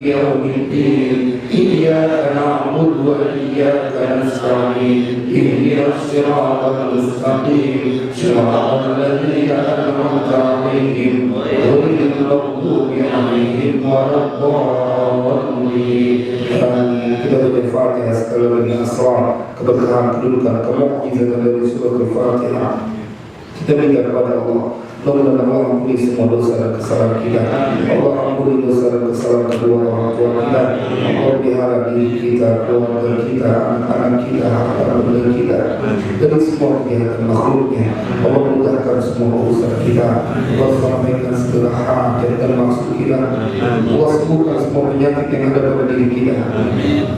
يوم الدين إياك نعبد وإياك نستعين اهدنا الصراط المستقيم صراط الذين أنعمت عليهم غير المغضوب عليهم ولا الضالين. Kita baca Al-Fatihah sekali lagi asrar keberkahan kedudukan kemukjizatan dari surah Al-Fatihah. Kita minta kepada Allah, mudah-mudahan Allah ampuni semua dosa dan kesalahan kita. Allah ampuni dosa dan kesalahan kedua orang tua kita. Allah pelihara diri kita, keluarga kita, anak-anak kita, harta benda kita, dan semua kejahatan makhluknya. Allah mudahkan semua urusan kita. Allah sampaikan segala hajat dan maksud kita. Allah sembuhkan semua penyakit yang ada pada diri kita,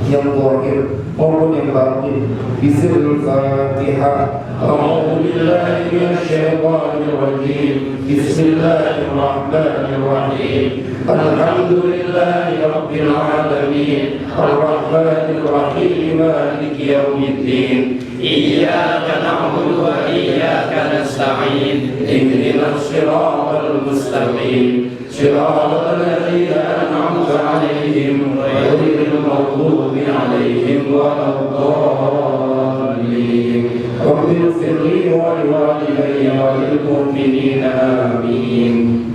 yang zahir maupun yang batin. Bismillahirrahmanirrahim. A'udzu billahi minasyaitonir rajim. Bismillahirrahmanirrahim. Alhamdulillahi rabbil alamin. Arrahmanir rahim. Maliki yaumiddin. Iyyaka na'budu wa iyyaka nasta'in. Ihdinas siratal mustaqim. Siratal ladzina an'amta 'alaihim ghairil maghdubi 'alaihim waladdallin. Rabbi ighfirli wa liwalidayya wa lil mu'minina amin.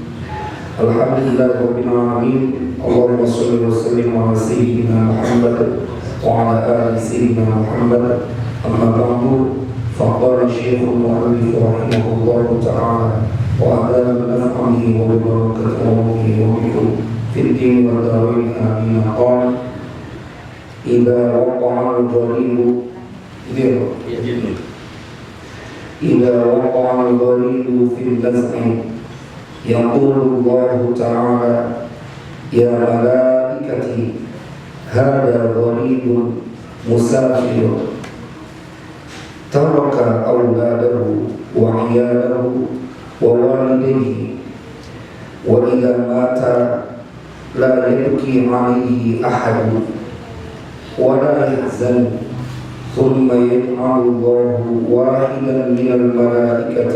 Alhamdulillahirabbil alamin. Allahumma shalli wa sallim ala sayyidina Muhammad wa ala ali sayyidina Muhammad. Amma ba'du, faqala Syekhul Mu'allif rahimahullahu ta'ala wa adana naf'ahi wa barakatuhu wa bikum fid din wa darain amin. Qala idza waqa'a al-ghalibu إذا وقع الغريب في النزع يقول الله تعالى يا ملائكتي هذا غريب مسافر ترك أولاده وعياله ووالديه وإذا مات لا يبكي عليه أحد ولا يحزن ثم يجعل الله واحدا من الملائكة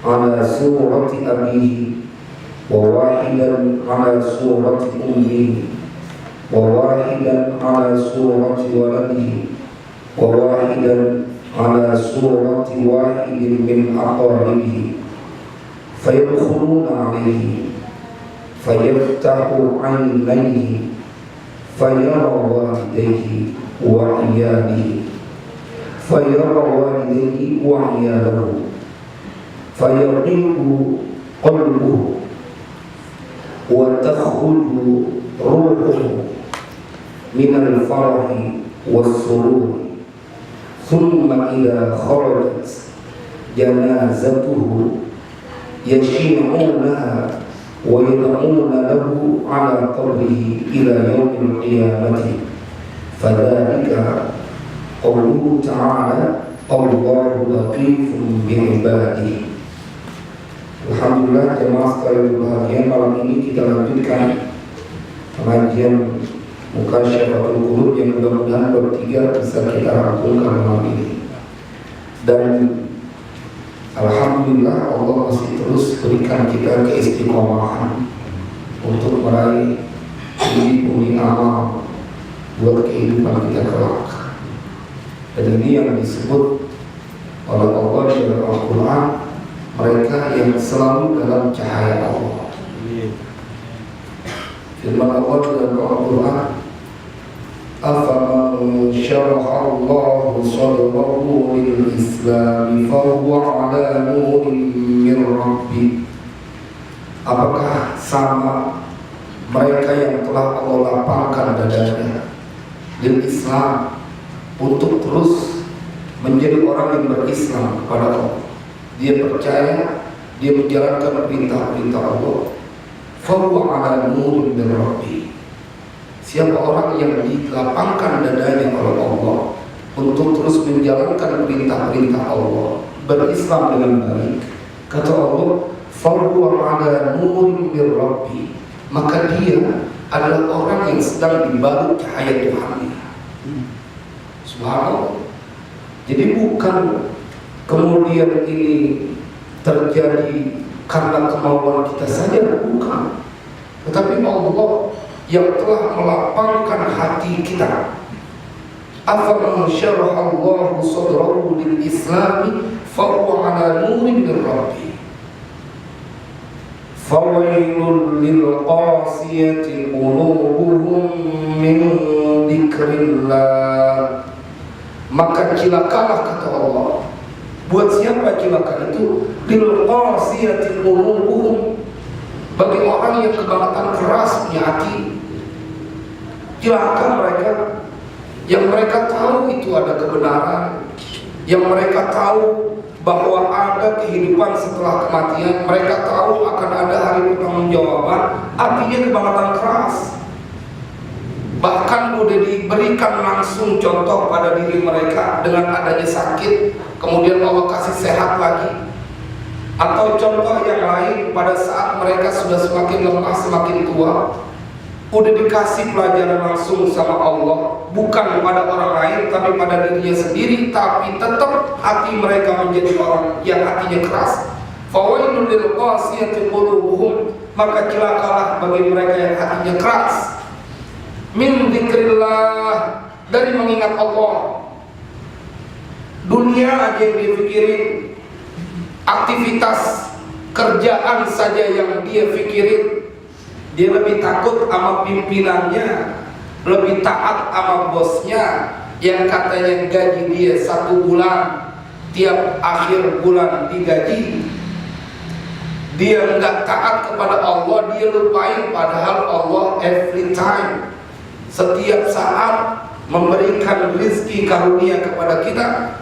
على صورة أبيه وواحدا على صورة أمه وواحدا على صورة ولده وواحدا على صورة واحد من أقاربه فيدخلون عليه فيفتح عينيه فيرى والديه وعياله فيضيق قلبه وتخرج روحه من الفرح والسرور ثم إذا خرجت جنازته يشيعونها ويدعون له على قبره إلى يوم القيامة فذلك قوله تعالى الله لطيف بعباده. Alhamdulillah jemaah sekalian berbahagia, malam ini kita lanjutkan pengajian Mukasyafahul Qulub yang mudah-mudahan bertiga bisa kita rangkumkan malam ini. Dan alhamdulillah Allah masih terus berikan kita keistiqomahan untuk meraih pundi-pundi amal buat kehidupan kita kelak. Dan ini yang disebut oleh Allah di dalam Al-Quran, mereka yang selalu dalam cahaya Allah. Firman Allah di dalam Al-Quran, afaman syaraha Allahu sadrahu lil Islam fahuwa ala nurin min Rabbi. Apakah sama mereka yang telah Allah lapangkan dadanya lil Islam untuk terus menjadi orang yang berislam kepada Allah, dia percaya, dia menjalankan perintah-perintah Allah, fahuwa ala nurin min Rabbi. Siapa orang yang dilapangkan dadanya oleh Allah untuk terus menjalankan perintah-perintah Allah, berislam dengan baik, kata Allah, fahuwa ala nurin min Rabbi, maka dia adalah orang yang sedang dibalut cahaya Tuhan. Subhanallah. Jadi bukan kemudian ini terjadi karena kemauan kita saja, bukan. Tetapi Allah yang telah melapangkan hati kita. Afaman syarahallahu sadrahu lil islami fahuwa ala nurin min rabbih fawailul lil qasiyati qulubuhum min dzikrillah. Maka cilakalah, kata Allah. Buat siapa cilaka itu? Lil qasiyati qulubuhum, bagi orang yang kebangetan keras punya hati. Cilaka mereka yang mereka tahu itu ada kebenaran, yang mereka tahu bahwa ada kehidupan setelah kematian, mereka tahu akan ada hari pertanggungjawaban, artinya kebangetan keras. Bahkan udah diberikan langsung contoh pada diri mereka dengan adanya sakit, kemudian Allah kasih sehat lagi. Atau contoh yang lain, pada saat mereka sudah semakin lemah, semakin tua, udah dikasih pelajaran langsung sama Allah, bukan pada orang lain tapi pada dirinya sendiri, tapi tetap hati mereka menjadi orang yang hatinya keras. Fawailul lil qasiyati qulubuhum, maka celakalah bagi mereka yang hatinya keras. Min dzikrillah, dari mengingat Allah. Dunia aja yang dia pikirin, aktivitas kerjaan saja yang dia pikirin. Dia lebih takut sama pimpinannya, lebih taat sama bosnya yang katanya gaji dia 1 bulan, tiap akhir bulan digaji. Dia enggak taat kepada Allah, dia lupain padahal Allah every time, setiap saat memberikan rezeki karunia kepada kita.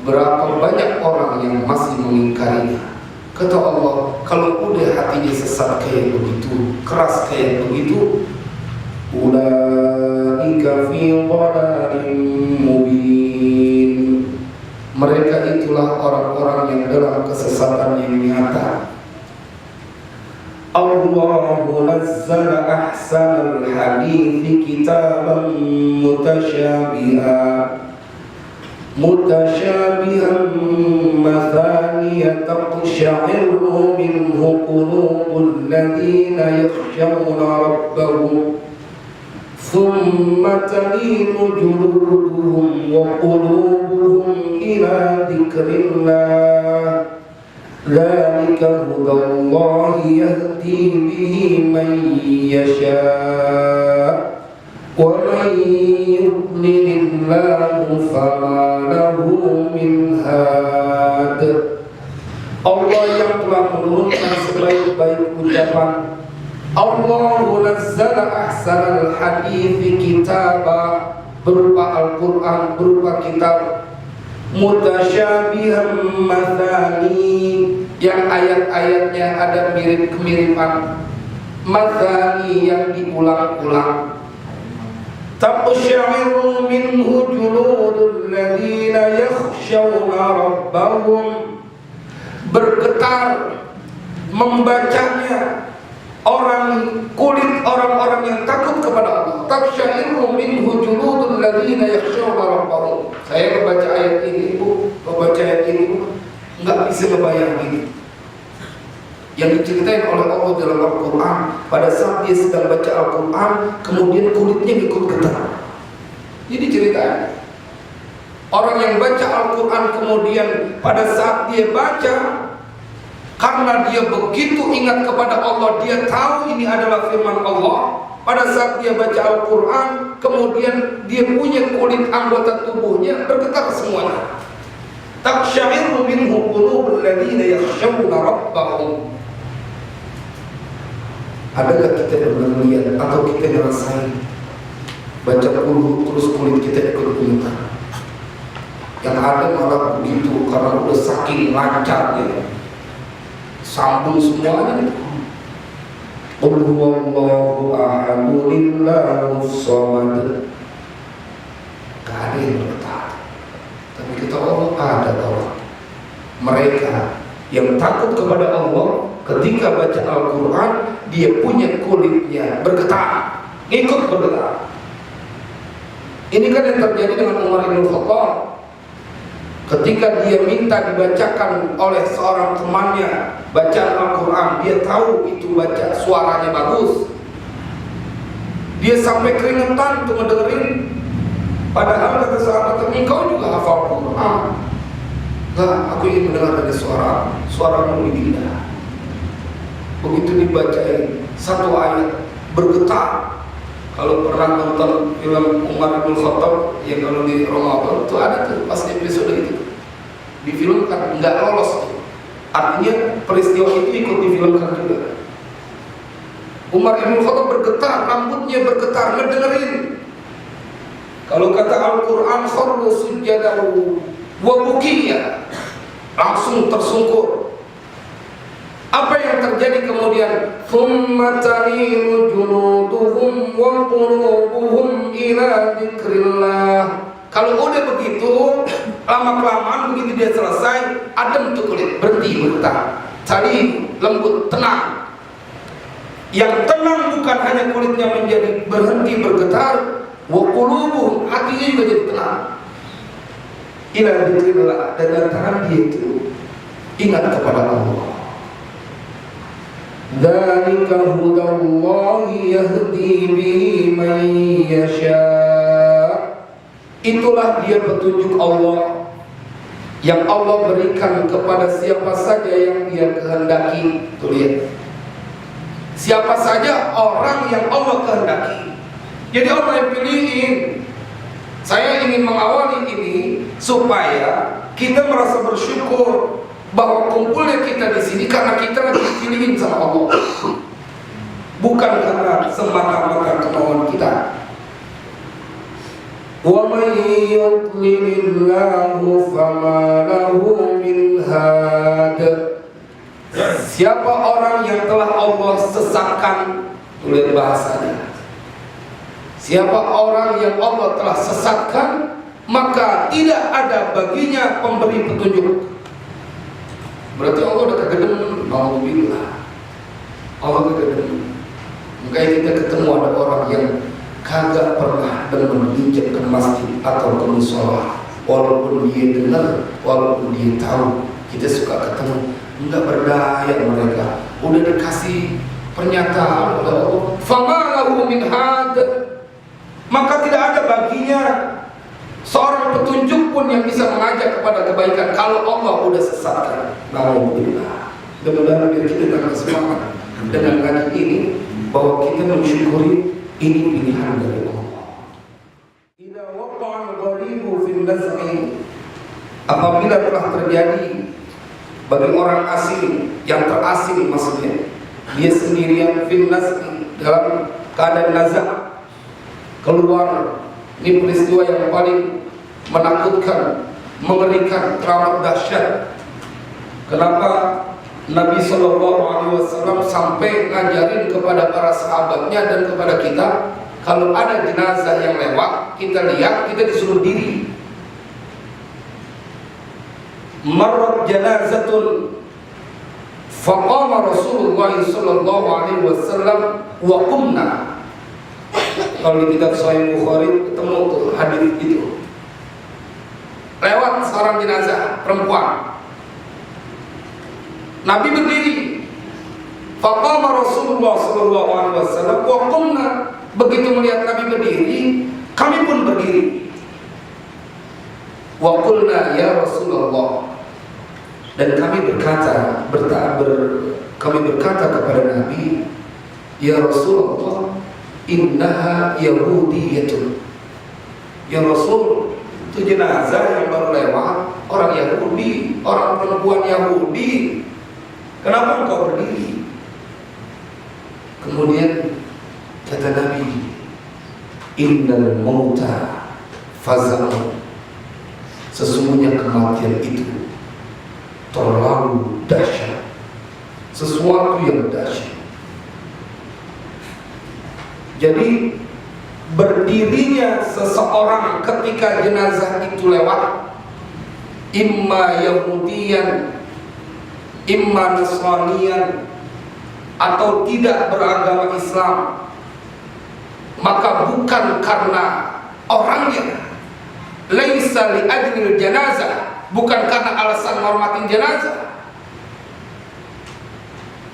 Berapa banyak orang yang masih mengingkarinya. Kata Allah, kalau udah hatinya sesat kayak begitu, keras kayak begitu, ulaika fi dhalalin mubin, mereka itulah orang-orang yang dalam kesesatan yang nyata. Allahu nazzala ahsanal hadithi kitaban mutasyabiha مثانية تقشعر منه قلوب الذين يخشون ربهم ثم تلين جلودهم وقلوبهم إلى ذكر الله ذلك هدى الله يهدي به من يشاء وَمَنْ يُضْلِلِ اللَّهُ فَمَا لَهُ مِنْ هَادٍ. Allah yang telah menurunkan sebaik-baik ucapan. Allahu nazzala ahsanal hadithi kitaba, berupa Al-Quran, berupa kitab. Mutasyabihan mathani, yang ayat-ayatnya ada mirip-kemiripan. Mathani, yang diulang-ulang. Taqsha'iru minhu juludul ladzina yakhshawna rabbahum, bergetar membacanya kulit orang-orang yang takut kepada Allah. Taqsha'iru minhu juludul ladzina yakhshawna rabbahum. Saya membaca ayat ini, Bu, membaca ayat ini, Bu, enggak bisa ngebayangin yang diceritain oleh Allah dalam Al-Quran. Pada saat dia sedang baca Al-Quran, kemudian kulitnya ikut getar. Jadi ceritanya, orang yang baca Al-Quran kemudian pada saat dia baca, karena dia begitu ingat kepada Allah, dia tahu ini adalah firman Allah. Pada saat dia baca Al-Quran, kemudian dia punya kulit anggota tubuhnya bergetar semuanya. Taqsha'iru minhu qulubul ladzina yakhshawna rabbahum. Adakah kita pernah melihat atau kita ngerasain baca kulit terus kulit kita ikut gemetar? Yang ada malah begitu karena udah saking lancarnya, sambung semuanya. Qul huwallahu ahad Allahus samad. Gak ada yang bergetar, tapi kita Allah ada orang. Mereka yang takut kepada Allah, ketika baca Al-Quran, dia punya kulitnya bergetar, ikut bergetar. Ini kan yang terjadi dengan Umar bin Khattab. Ketika dia minta dibacakan oleh seorang temannya bacaan Al-Quran, dia tahu itu baca suaranya bagus. Dia sampai keringetan untuk mendengerin. Padahal kata sahabat, engkau juga hafal Quran. Enggak, aku ingin mendengar dari suaramu indah. Begitu dibacain satu ayat bergetar. Kalau pernah nonton film Umar bin Khattab yang kalau di Ramadan itu ada tuh pas episode itu difilmkan, nggak lolos. Artinya peristiwa itu ikut difilmkan juga. Umar bin Khattab bergetar, rambutnya bergetar, ngedengerin. Kalau kata Al-Quran, kharru sujadahu wa bukiya, langsung tersungkur. Apa yang terjadi kemudian? Thumma talinu juluduhum wa qulubuhum ila dzikrillah. Kalau udah begitu, lama-kelamaan begitu dia selesai, adem tuh kulit, berhenti bergetar. Talin, lembut, tenang. Yang tenang bukan hanya kulitnya menjadi berhenti bergetar, wa qulubuhum, hatinya juga jadi tenang. Ila dzikrillah, dan antara dia itu ingat kepada Allah. Dzalika hudallahi yahdi bihi man yasha. Itulah dia petunjuk Allah yang Allah berikan kepada siapa saja yang dia kehendaki. Tuh lihat, siapa saja orang yang Allah kehendaki. Jadi Allah yang pilihin. Saya ingin mengawali ini supaya kita merasa bersyukur bahwa kumpulnya kita di sini karena kita lagi dipilihin sama Allah, bukan karena semata-mata kemauan kita. Wa may yudlilillahu fama lahu min had. Siapa orang yang telah Allah sesatkan, lihat bahasanya. Siapa orang yang Allah telah sesatkan, maka tidak ada baginya pemberi petunjuk. Berarti Allah udah kegedemen, alhamdulillah. Allah kegedemen. Makanya kita ketemu ada orang yang kagak pernah dan menginjak ke masjid atau ke musola, walaupun dia dengar, walaupun dia tahu. Kita suka ketemu, enggak berdaya mereka. Udah dikasih pernyataan oleh Allah, fama lahu min had, maka tidak ada baginya seorang petunjuk pun yang bisa mengajak kepada kebaikan kalau Allah udah sesatkan. Alhamdulillah. Mudah-mudahan biar kita tambah semangat dengan ngaji ini, bahwa kita mensyukuri ini pilihan dari Allah. Idza waqa'a al-gharibu fil naz'i, apabila telah terjadi bagi orang asing yang terasing, maksudnya dia sendirian, fil naz'i, dalam keadaan nazak, keluar. Ini peristiwa yang paling menakutkan, mengerikan, teramat dahsyat. Kenapa Nabi SAW sampai ngajarin kepada para sahabatnya dan kepada kita, kalau ada jenazah yang lewat, kita lihat, kita disuruh diri. Marrat janazatun faqama Rasulullah SAW wa qumna. Kalau di kitab Sahih Bukhari ketemu tuh hadis itu. Lewat seorang jenazah perempuan. Nabi berdiri. Faqama Rasulullah SAW wa qumna. Begitu melihat Nabi berdiri, kami pun berdiri. Wa qulna ya Rasulullah. Dan kami berkata kepada Nabi, ya Rasulullah, innaha yahudiyatun. Ya Rasul, itu jenazah yang baru lewat, orang Yahudi, orang perempuan Yahudi. Kenapa engkau berdiri? Kemudian kata Nabi, innal mauta faza'un. Sesungguhnya kematian itu terlalu dahsyat, sesuatu yang dahsyat. Jadi berdirinya seseorang ketika jenazah itu lewat, imma Yahudiyan, imma Nasraniyan, atau tidak beragama Islam, maka bukan karena orangnya, laisa li ajlil janazah, bukan karena alasan hormatin jenazah.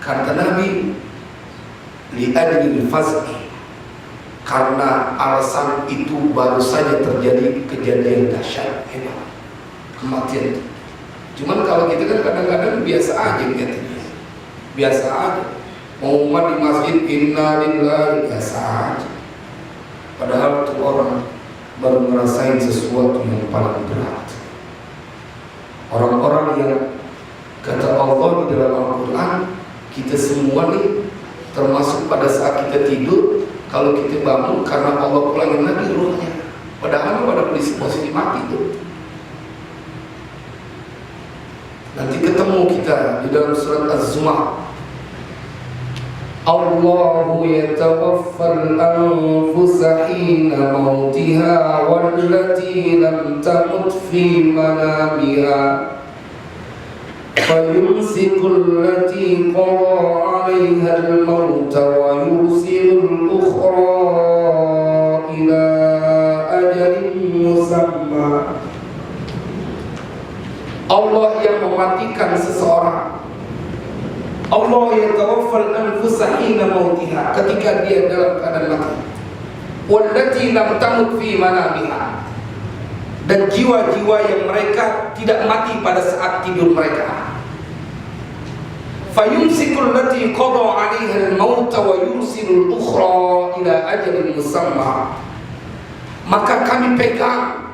Kata Nabi, li ajlil faz'i, karena alasan itu baru saja terjadi kejadian dahsyat, kematian. Cuman kalau kita kan kadang-kadang biasa aja lihatnya, biasa aja. Pengumuman di masjid inna lillahi biasa aja. Padahal itu orang baru ngerasain sesuatu yang paling berat. Orang-orang yang kata Allah di dalam Al-Quran, kita semua nih termasuk pada saat kita tidur, kalau kita bangun karena Allah pulangin lagi ruhnya. Padahal pada posisi mati tuh. Nanti ketemu kita di dalam surat Az-Zumar. Allahu yatawaffal anfusa hina mautiha wallati lam tamut fi manamiha fayumsiku allati qada 'alaiha al-maut wa yursilu al-ukhra ila ajalin musamma. Allah yang mematikan seseorang. Allah yang tawaffal anfusa hina mautiha, ketika dia dalam keadaan mati. Wallati lam tamut fi manamiha, dan jiwa-jiwa yang mereka tidak mati pada saat tidur mereka. Fayumsikul lati qada 'alaiha al-maut wa yursilul ukhra ila ajalin musamma. Maka kami pegang,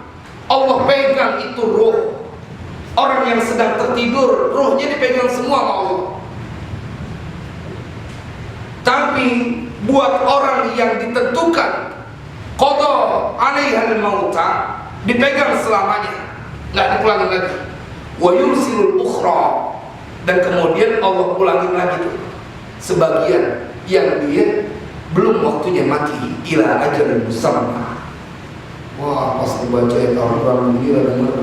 Allah pegang itu ruh orang yang sedang tertidur, ruhnya dipegang semua sama Allah. Tapi buat orang yang ditentukan qada 'alaiha al-maut, dipegang selamanya, nggak dipulangin lagi. Wa yursilul ukhra, dan kemudian Allah pulangin lagi tuh sebagian yang dia belum waktunya mati, ila ajalin musamma. Wah, pas dibaca ayat Al-Quran gila dengar.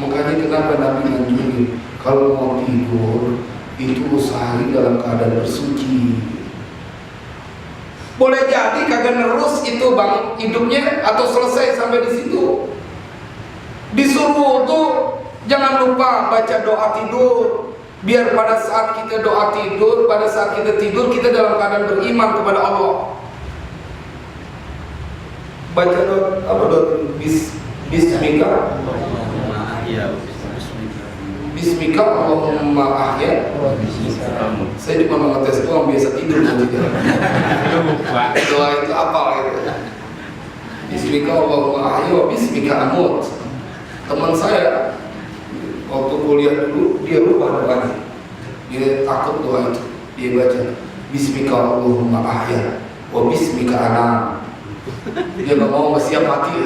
Makanya kenapa Nabi nganjurin kalau mau tidur itu usahain dalam keadaan bersuci. Boleh jadi kagak nerus itu bang hidupnya atau selesai sampai di situ. Disuruh tuh jangan lupa baca doa tidur, biar pada saat kita doa tidur, pada saat kita tidur kita dalam keadaan beriman kepada Allah. Baca doa apa doa? Bismika. Bismika Allahumma ahya. Saya cuma mengetes doang, biasa tidur nanti. Doa itu apa gitu? Bismika Allahumma ahya wa bismika amut. Teman saya waktu kuliah dulu dia rubah doanya. Dia takut doa itu. Dia baca Bismika Allahumma ahya wa bismika anam. Dia nggak mau siap mati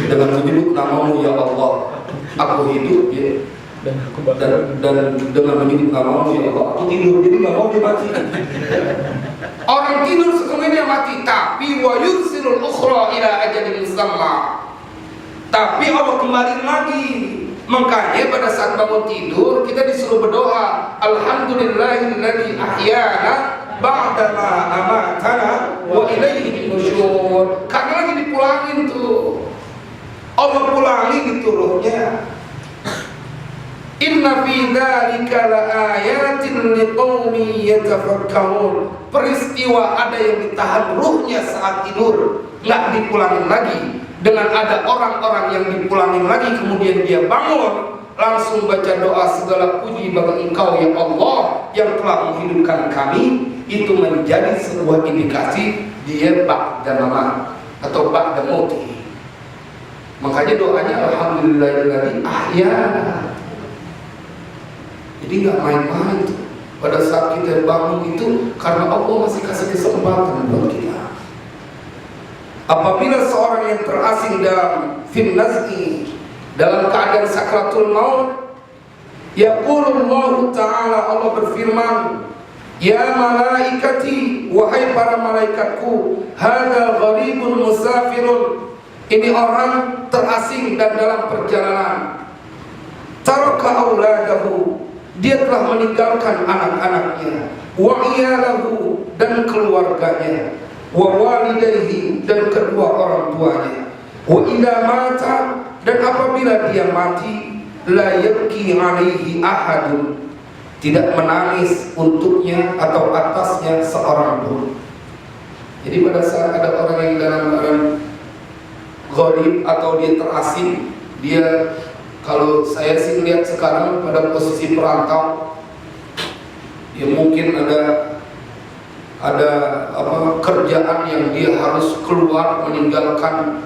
dengan menyebut namamu ya Allah. Aku hidup ya. Dan dengan menyebut namamu ya Allah aku tidur. Jadi nggak mau dia mati. Orang tidur sekelilingnya mati, tapi wa yursilul ukhra ila ajalin musamma. Tapi Allah kembali lagi. Makanya pada saat bangun tidur kita disuruh berdoa, alhamdulillahilladzi ahyana ba'dama amatana wa ilaihi nusyur. Karena lagi dipulangin tuh. Allah pulangin itu ruhnya. Inna fi dzalika laayatin liqaumin yatafakkarun. Peristiwa ada yang ditahan ruhnya saat tidur, enggak dipulangin lagi. Dengan ada orang-orang yang dipulangin lagi, kemudian dia bangun, langsung baca doa, segala puji bagi Engkau ya Allah yang telah menghidupkan kami. Itu menjadi sebuah indikasi dia ba'da mamat atau ba'da mauti. Makanya doanya alhamdulillahilladzi ahyana. Jadi nggak main-main tuh. Pada saat kita bangun itu karena Allah masih kasih kesempatan buat kita. Apabila seorang yang terasing dalam finnazi, dalam keadaan sakratul maut, yaqulullahu ta'ala, Allah berfirman, ya malaikati, wahai para malaikatku, hadza gharibun musafirun, ini orang terasing dan dalam perjalanan. Taraka auladahu, dia telah meninggalkan anak-anaknya, wa iyalahu, dan keluarganya, wa walidayhi, dan kedua orang tuanya, wa idza mata, dan apabila dia mati, la yabki alaihi ahadun, tidak menangis untuknya atau atasnya seorang pun. Jadi pada saat ada orang yang dalam keadaan gharib atau dia terasing, dia, kalau saya sih lihat sekarang pada posisi perantau, ya mungkin ada kerjaan yang dia harus keluar meninggalkan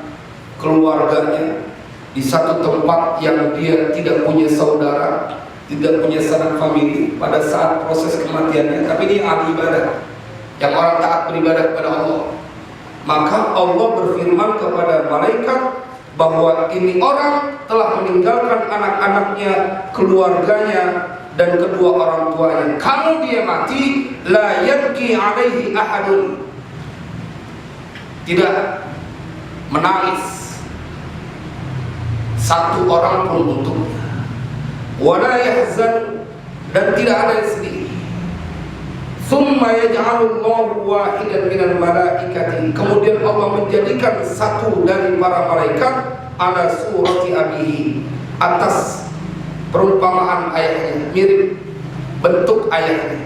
keluarganya di satu tempat yang dia tidak punya saudara, tidak punya sanak famili pada saat proses kematiannya, tapi dia ahli ibadah, yang orang taat beribadah kepada Allah. Maka Allah berfirman kepada malaikat bahwa ini orang telah meninggalkan anak-anaknya, keluarganya, dan kedua orang tuanya. Kalau dia mati, la yabki alaihi ahadun, tidak menangis satu orang pun untuknya, wala yahzan, dan tidak ada yang sedih. Thumma yaj'alullahu wahidan minal malaikati, kemudian Allah menjadikan satu dari para malaikat ala surati abihi, atas perumpamaan ayahnya, mirip bentuk ayahnya.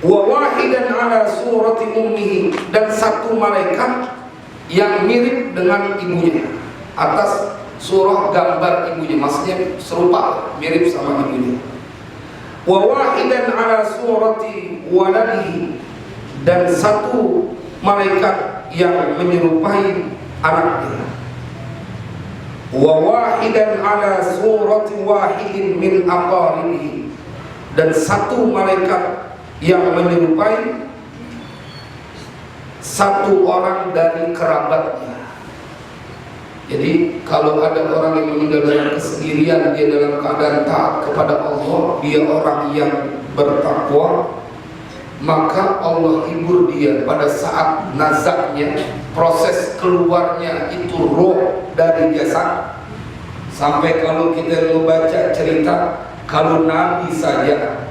Wa wahidan ala surati ummihi, dan satu malaikat yang mirip dengan ibunya, atas surah gambar ibunya, maksudnya serupa, mirip sama ibunya. Wa wahidan ala surati waladihi, dan satu malaikat yang menyerupai anaknya. Wa wahidan ala surati wahidin min aqaribihi, dan satu malaikat yang menyerupai satu orang dari kerabatnya. Jadi kalau ada orang yang meninggal dalam kesendirian, dia dalam keadaan taat kepada Allah, dia orang yang bertakwa, maka Allah hibur dia pada saat nazaknya, proses keluarnya itu roh dari jasad. Sampai kalau kita membaca cerita, kalau Nabi saja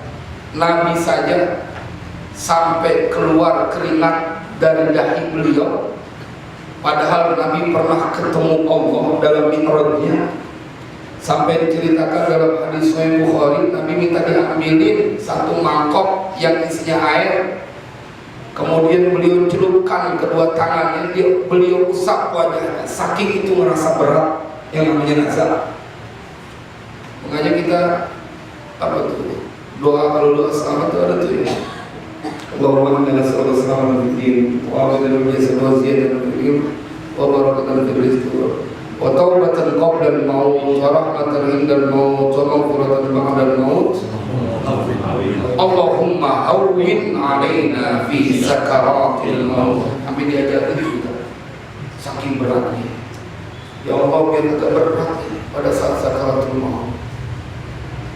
sampai keluar keringat dari dahi beliau, padahal Nabi pernah ketemu Allah dalam mi'rajnya. Sampai diceritakan dalam hadis Sahih Bukhari, Nabi minta diambilin satu mangkok yang isinya air, kemudian beliau celupkan kedua tangannya, beliau usap wajahnya, saking itu merasa berat yang namanya nazar. Makanya kita doa, kalau doa selamat itu ada tuh ya, Allahumma inna nas'aluka as-salamata fid din wa a'udzu bika min ziyadatin fil ilm wa barakatan fil rizq wa taubatan qabla al-maut wa rahmatan 'inda al-maut wa maghfiratan ba'da al-maut. Allahumma hawwin 'alaina fi sakaratil maut. Sampai diajar itu kita, saking beratnya. Ya Allah, biar agak berat pada saat sakaratul maut.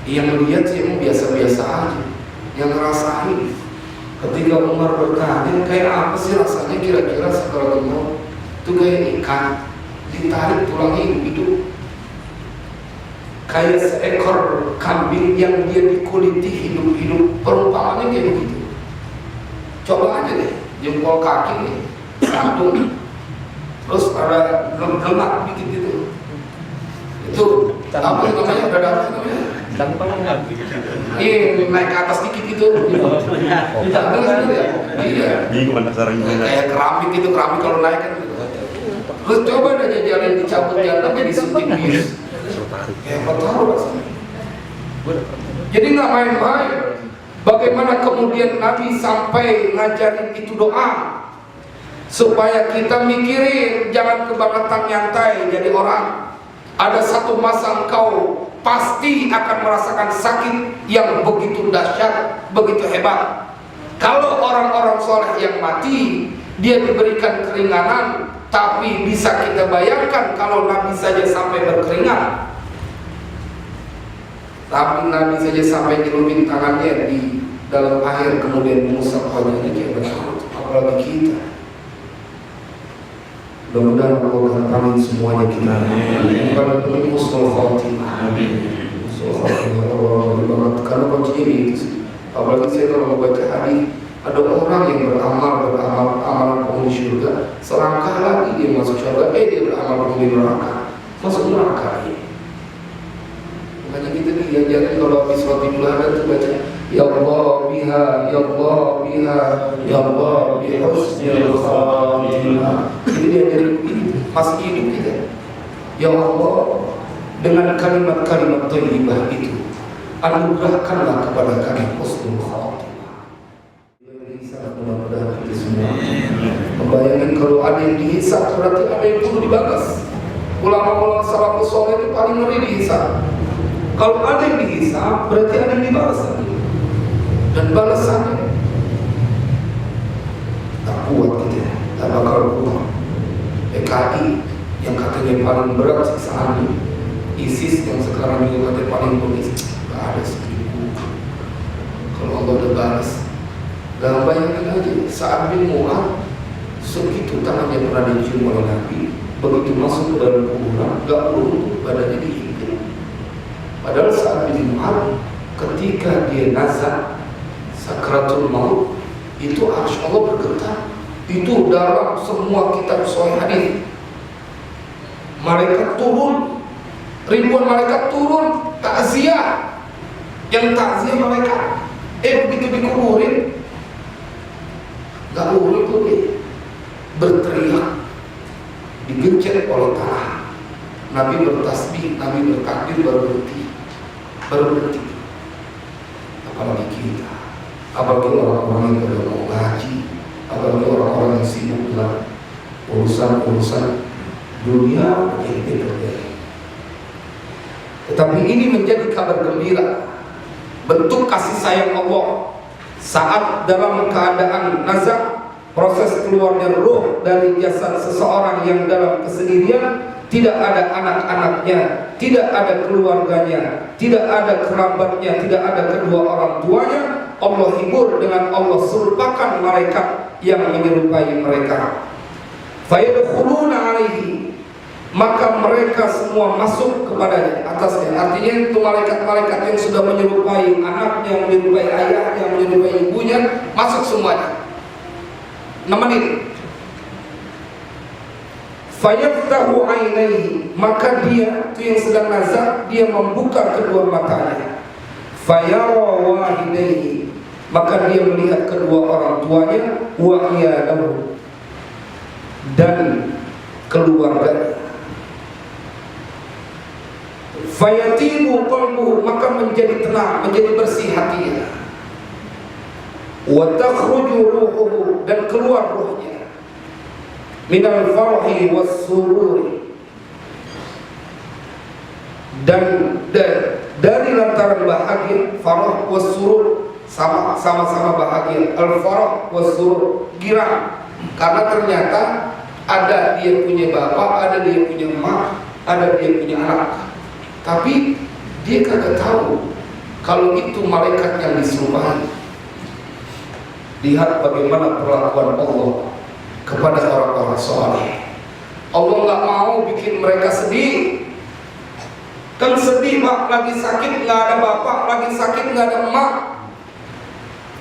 Yang melihat sih emang biasa-biasa aja, yang ngerasain. Ketika Umar bertanya, kayak apa sih rasanya kira-kira sakaratul maut? Itu kayak ikan ditarik tulangnya hidup, kayak seekor kambing yang dia dikuliti hidup-hidup. Perumpamannya kayak begitu. Coba aja deh, jempol kaki nih, kantung, terus ada lemak dikit gitu. Itu apa namanya? Ada apa namanya? Iya, naik ke atas dikit gitu. Iya. Bingung penasaran gimana? Kayak keramik gitu, keramik kalau naik kan. Terus coba aja jalan dicabut jantannya, disuntik bius. Hebat tahu rasanya. Jadi nggak main-main. Bagaimana kemudian Nabi sampai ngajarin itu doa supaya kita mikirin, jangan kebangetan nyantai jadi orang. Ada satu masa engkau pasti akan merasakan sakit yang begitu dahsyat, begitu hebat. Kalau orang-orang soleh yang mati, dia diberikan keringanan, tapi bisa kita bayangkan kalau Nabi saja sampai berkeringat. Tapi Nabi saja sampai nyelupin tangannya di dalam air, kemudian mengusap wajahnya, kayak betul, apalagi kita. Mudah-mudahan Allah amin semuanya kita. Bukan demi husnul khotimah. Husnul khotimah. Karena kuncinya itu. Apalagi saya kalau membaca hadis, ada orang yang beramal amalan penghuni surga, selangkah lagi dia masuk surga, dia beramal penghuni neraka, masuk neraka. Makanya kita diajarin kalau habis sholat Idul Adha itu baca Ya Allah biha, ya Allah biha, ya Allah bihusnil khatimah. Jadi dia jadi masih hidup kita. Ya Allah, dengan kalimat-kalimat thayyibah itu anugerahkanlah kepada kami husnul khatimah. Sangat mudah-mudahan kita semua membayangkan kalau ada yang dihisab berarti ada yang perlu dibalas. Ulama-ulama salafus saleh itu paling ngeri dihisab. Kalau ada yang dihisab berarti ada yang dibalas lagi. Dan balasannya tak kuat kita, tak bakal kuat. PKI yang katanya paling berat siksaannya, ISIS yang sekarang juga katanya paling berat, gak ada seribu. Kalau Allah udah balas, gak bayangin aja saat bin Mu'ad segitu tangannya pernah dicium oleh Nabi, begitu masuk ke dalam kuburan gak runtuh badannya diikat. Padahal saat bin Mu'ad ketika dia nazar sakratul maut itu arsy Allah bergetar. Itu dalam semua kitab sahih hadis. Malaikat turun, ribuan malaikat turun takziah. Yang takziah malaikat begitu dikuburin gak urut tuh dia berteriak, digencet oleh tanah. Nabi bertasbih, Nabi bertakbir, baru berhenti. Apalagi kita, apalagi orang-orang yang pada mau ngaji, apalagi orang-orang yang sibuk dengan urusan-urusan dunia yang terjadi. Tetapi ini menjadi kabar gembira, bentuk kasih sayang Allah saat dalam keadaan nazar, proses keluarnya ruh dari jasad seseorang yang dalam kesendirian, tidak ada anak-anaknya, tidak ada keluarganya, tidak ada kerabatnya, tidak ada kedua orang tuanya. Allah hibur dengan Allah serupakan malaikat yang menyerupai mereka. Fayadkhuluna alaihi, maka mereka semua masuk kepadanya, atasnya. Artinya itu malaikat-malaikat yang sudah menyerupai anaknya, menyerupai ayahnya, menyerupai ibunya, masuk semuanya, nemenin. Fayaftahu ainaihi, maka dia itu yang sedang nazar, dia membuka kedua matanya. Fayara walidayhi, maka dia melihat kedua orang tuanya, wa iyadahu, dan keluarganya. Fayatibu qalbuhu, maka menjadi tenang, menjadi bersih hatinya. Wa takhruju ruhuhu, dan keluar ruhnya. Minal farhi was sururi, dan dari lantaran bahagia. Farah was surur sama-sama bahagia. Al farah was surur, girang, karena ternyata ada dia punya bapak, ada dia punya emak, ada dia punya anak. Tapi dia kagak tahu kalau itu malaikat yang disuruh. Lihat bagaimana perlakuan Allah kepada orang-orang soleh. Allah nggak mau bikin mereka sedih. Kan sedih mak, lagi sakit nggak ada bapak, lagi sakit nggak ada emak,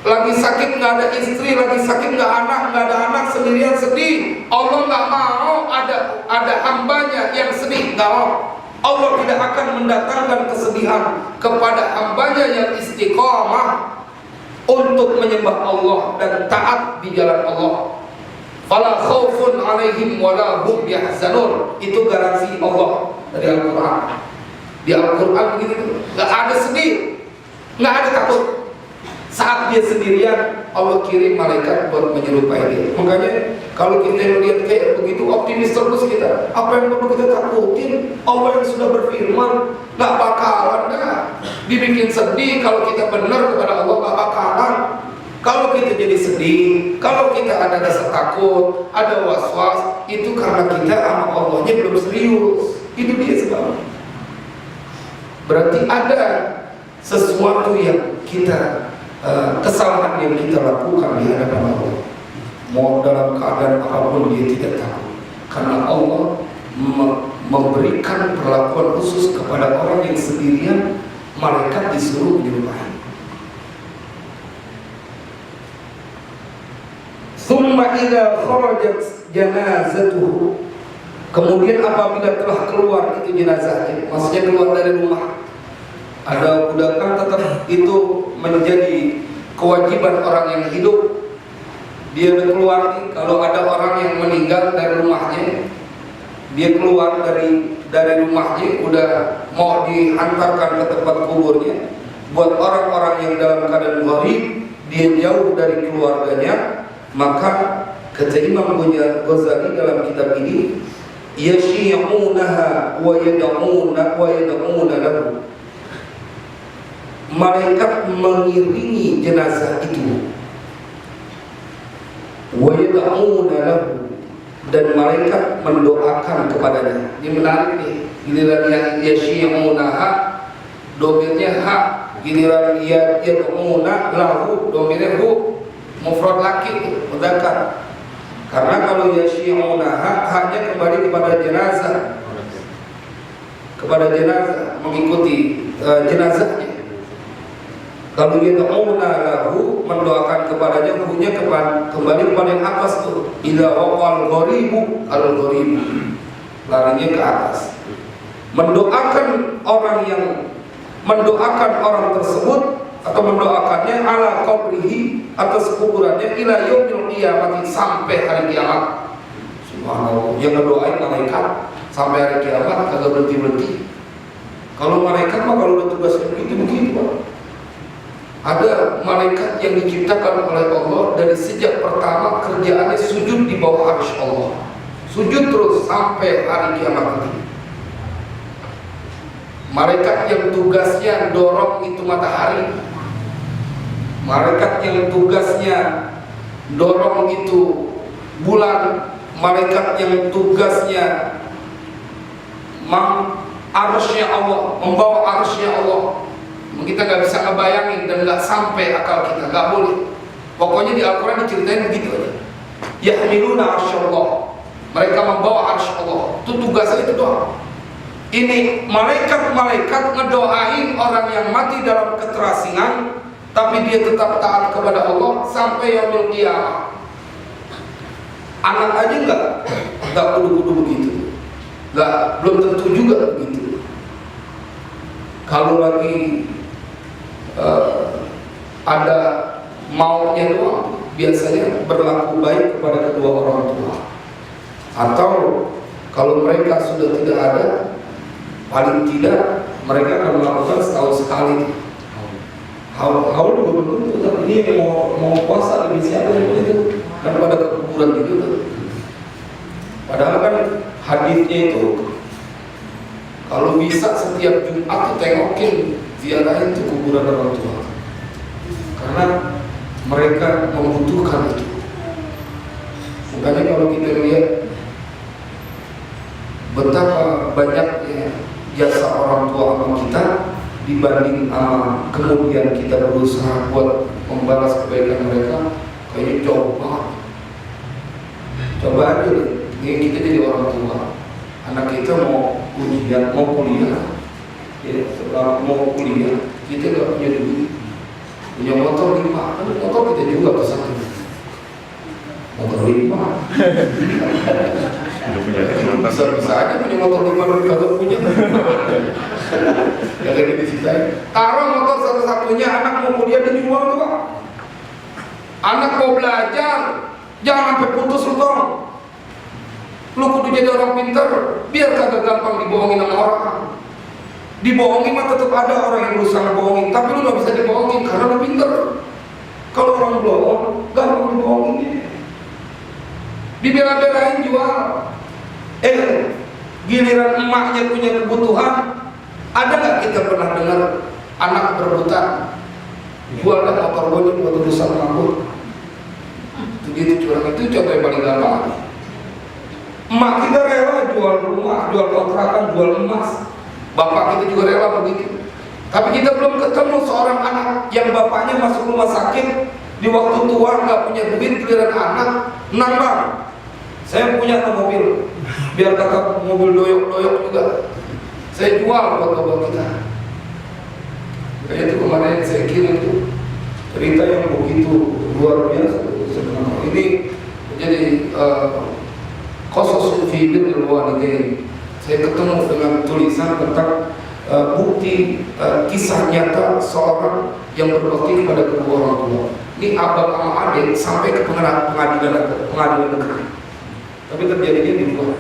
lagi sakit nggak ada istri, lagi sakit nggak ada anak, sendirian sedih. Allah nggak mau ada hambanya yang sedih, nggak mau. Allah tidak akan mendatangkan kesedihan kepada hambanya yang istiqamah untuk menyembah Allah dan taat di jalan Allah. Fala khaufun alaihim wala hum yahzanun. Itu garansi Allah dari Al-Quran. Di Al-Quran begitu, nggak ada sedih, nggak ada takut. Saat dia sendirian, Allah kirim malaikat buat menyerupai dia. Makanya kalau kita melihat kayak begitu, optimis terus kita. Apa yang perlu kita takutin? Allah yang sudah berfirman, nggak bakalan dibikin sedih. Kalau kita benar kepada Allah, nggak bakalan. Kalau kita jadi sedih, kalau kita ada rasa takut, ada was-was, itu karena kita sama Allahnya belum serius. Itu dia sebabnya. Berarti ada sesuatu yang kita kesalahan yang kita lakukan di hadapan Allah. Mau dalam keadaan apapun dia tidak takut, karena Allah memberikan perlakuan khusus kepada orang yang sendirian. Malaikat disuruh menyerupai. Summa idza kharajat janazatuhu, kemudian apabila telah keluar itu jenazahnya, maksudnya keluar dari rumah, ada budakan tetap itu menjadi kewajiban orang yang hidup. Dia udah keluar nih, kalau ada orang yang meninggal dari rumahnya, dia keluar dari rumahnya, udah mau dihantarkan ke tempat kuburnya. Buat orang-orang yang dalam keadaan gharib, dia jauh dari keluarganya, maka kata Imam Ghazali dalam kitab ini, yashi'unaha wa yad'una lahu. Malaikat mengiringi jenazah itu, wa yad'una lahu, dan malaikat mendoakan kepadanya. Ini menarik nih, giliran yang yashi'unaha domirnya ha, giliran yad'una lahu domirnya hu, mufrad laki mudzakkar. Karena kalau yashi'unaha hanya kembali kepada jenazah, mengikuti jenazahnya. Kalau yad'una lahu mendoakan kepadanya, hunya kembali kepada yang atas tuh. Idza waqal gharibu al-gharibu, larinya ke atas. Mendoakan orang tersebut atau mendoakannya ala qabrihi, atas kuburannya, ila yaumil qiyamah, sampai hari kiamat. Subhanallah, yang ngedoain malaikat sampai hari kiamat kagak berhenti. Kalau malaikat mah kalau udah tugasnya begitu Pak. Ada malaikat yang diciptakan oleh Allah dari sejak pertama kerjaannya sujud di bawah arsy Allah. Sujud terus sampai hari kiamat nanti. Malaikat yang tugasnya dorong itu matahari. Malaikat yang tugasnya dorong itu bulan. Malaikat yang tugasnya arsy Allah, membawa arsy Allah. Kita nggak bisa ngebayangin dan nggak sampai akal kita, nggak boleh. Pokoknya di Al-Quran diceritain begitu aja. Yahmiluna arsy-Allah, mereka membawa arsy Allah. Itu tugasnya itu doang. Ini malaikat ngedoain orang yang mati dalam keterasingan, tapi dia tetap taat kepada Allah sampai yaumil qiyamah. Anak aja nggak kudu begitu, belum tentu juga begitu. Kalau lagi ada maunya doang, biasanya berlaku baik kepada kedua orang tua. Atau kalau mereka sudah tidak ada, paling tidak mereka akan melakukan setahun sekali. Haul juga belum tentu, tapi ini mau puasa lebih siapa yang itu kan pada kekuburan gitu. Padahal kan hadisnya itu kalau bisa setiap Jumat tengokin, ziarahin tuh kuburan orang tua, karena mereka membutuhkan itu. Makanya kalau kita lihat betapa banyaknya jasa orang tua sama kita dibanding kemudian kita berusaha buat membalas kebaikan mereka, kayaknya jauh banget. Coba aja deh, kita jadi orang tua, anak kita mau ujian, mau kuliah, ya, setelah mau kuliah, kita nggak punya duit, punya motor 5, kan motor kita juga kesana, motor 5, bisa aja punya motor 5 dan kagak punya, gak ada disisain. Taruh motor satu-satunya, anak mau kuliah dijual juga, anak mau belajar, jangan sampai putus lu dong. Lu kudu jadi orang pintar, biar kagak gampang dibohongin sama orang. Dibohongin mah tetap ada orang yang berusaha bohongin, tapi lu gak bisa dibohongin karena lu pintar. Kalau orang bohong, gampang dibohongin. Dibela-belain jual. Giliran emaknya punya kebutuhan, ada gak kita pernah dengar anak berebutan jual dah motor gue buat urusan nganggur? Itu gitu curang, itu contoh yang paling gampang. Emak kita rela jual rumah, jual kontrakan, jual emas. Bapak kita juga rela begitu. Tapi kita belum ketemu seorang anak yang bapaknya masuk rumah sakit di waktu tua nggak punya duit, giliran anak nambah. Saya punya mobil, biar kata mobil doyok-doyok juga, saya jual buat bapak kita. Kayak itu kemarin saya kirim itu cerita yang begitu luar biasa. Ini jadi khusus fi birrul walidain. Saya ketemu dengan tulisan tentang terbukti kisah nyata seorang yang berbakti kepada kedua orang tua. Ini abang sama adik sampai ke pengadilan negeri. Tapi terjadinya di luar,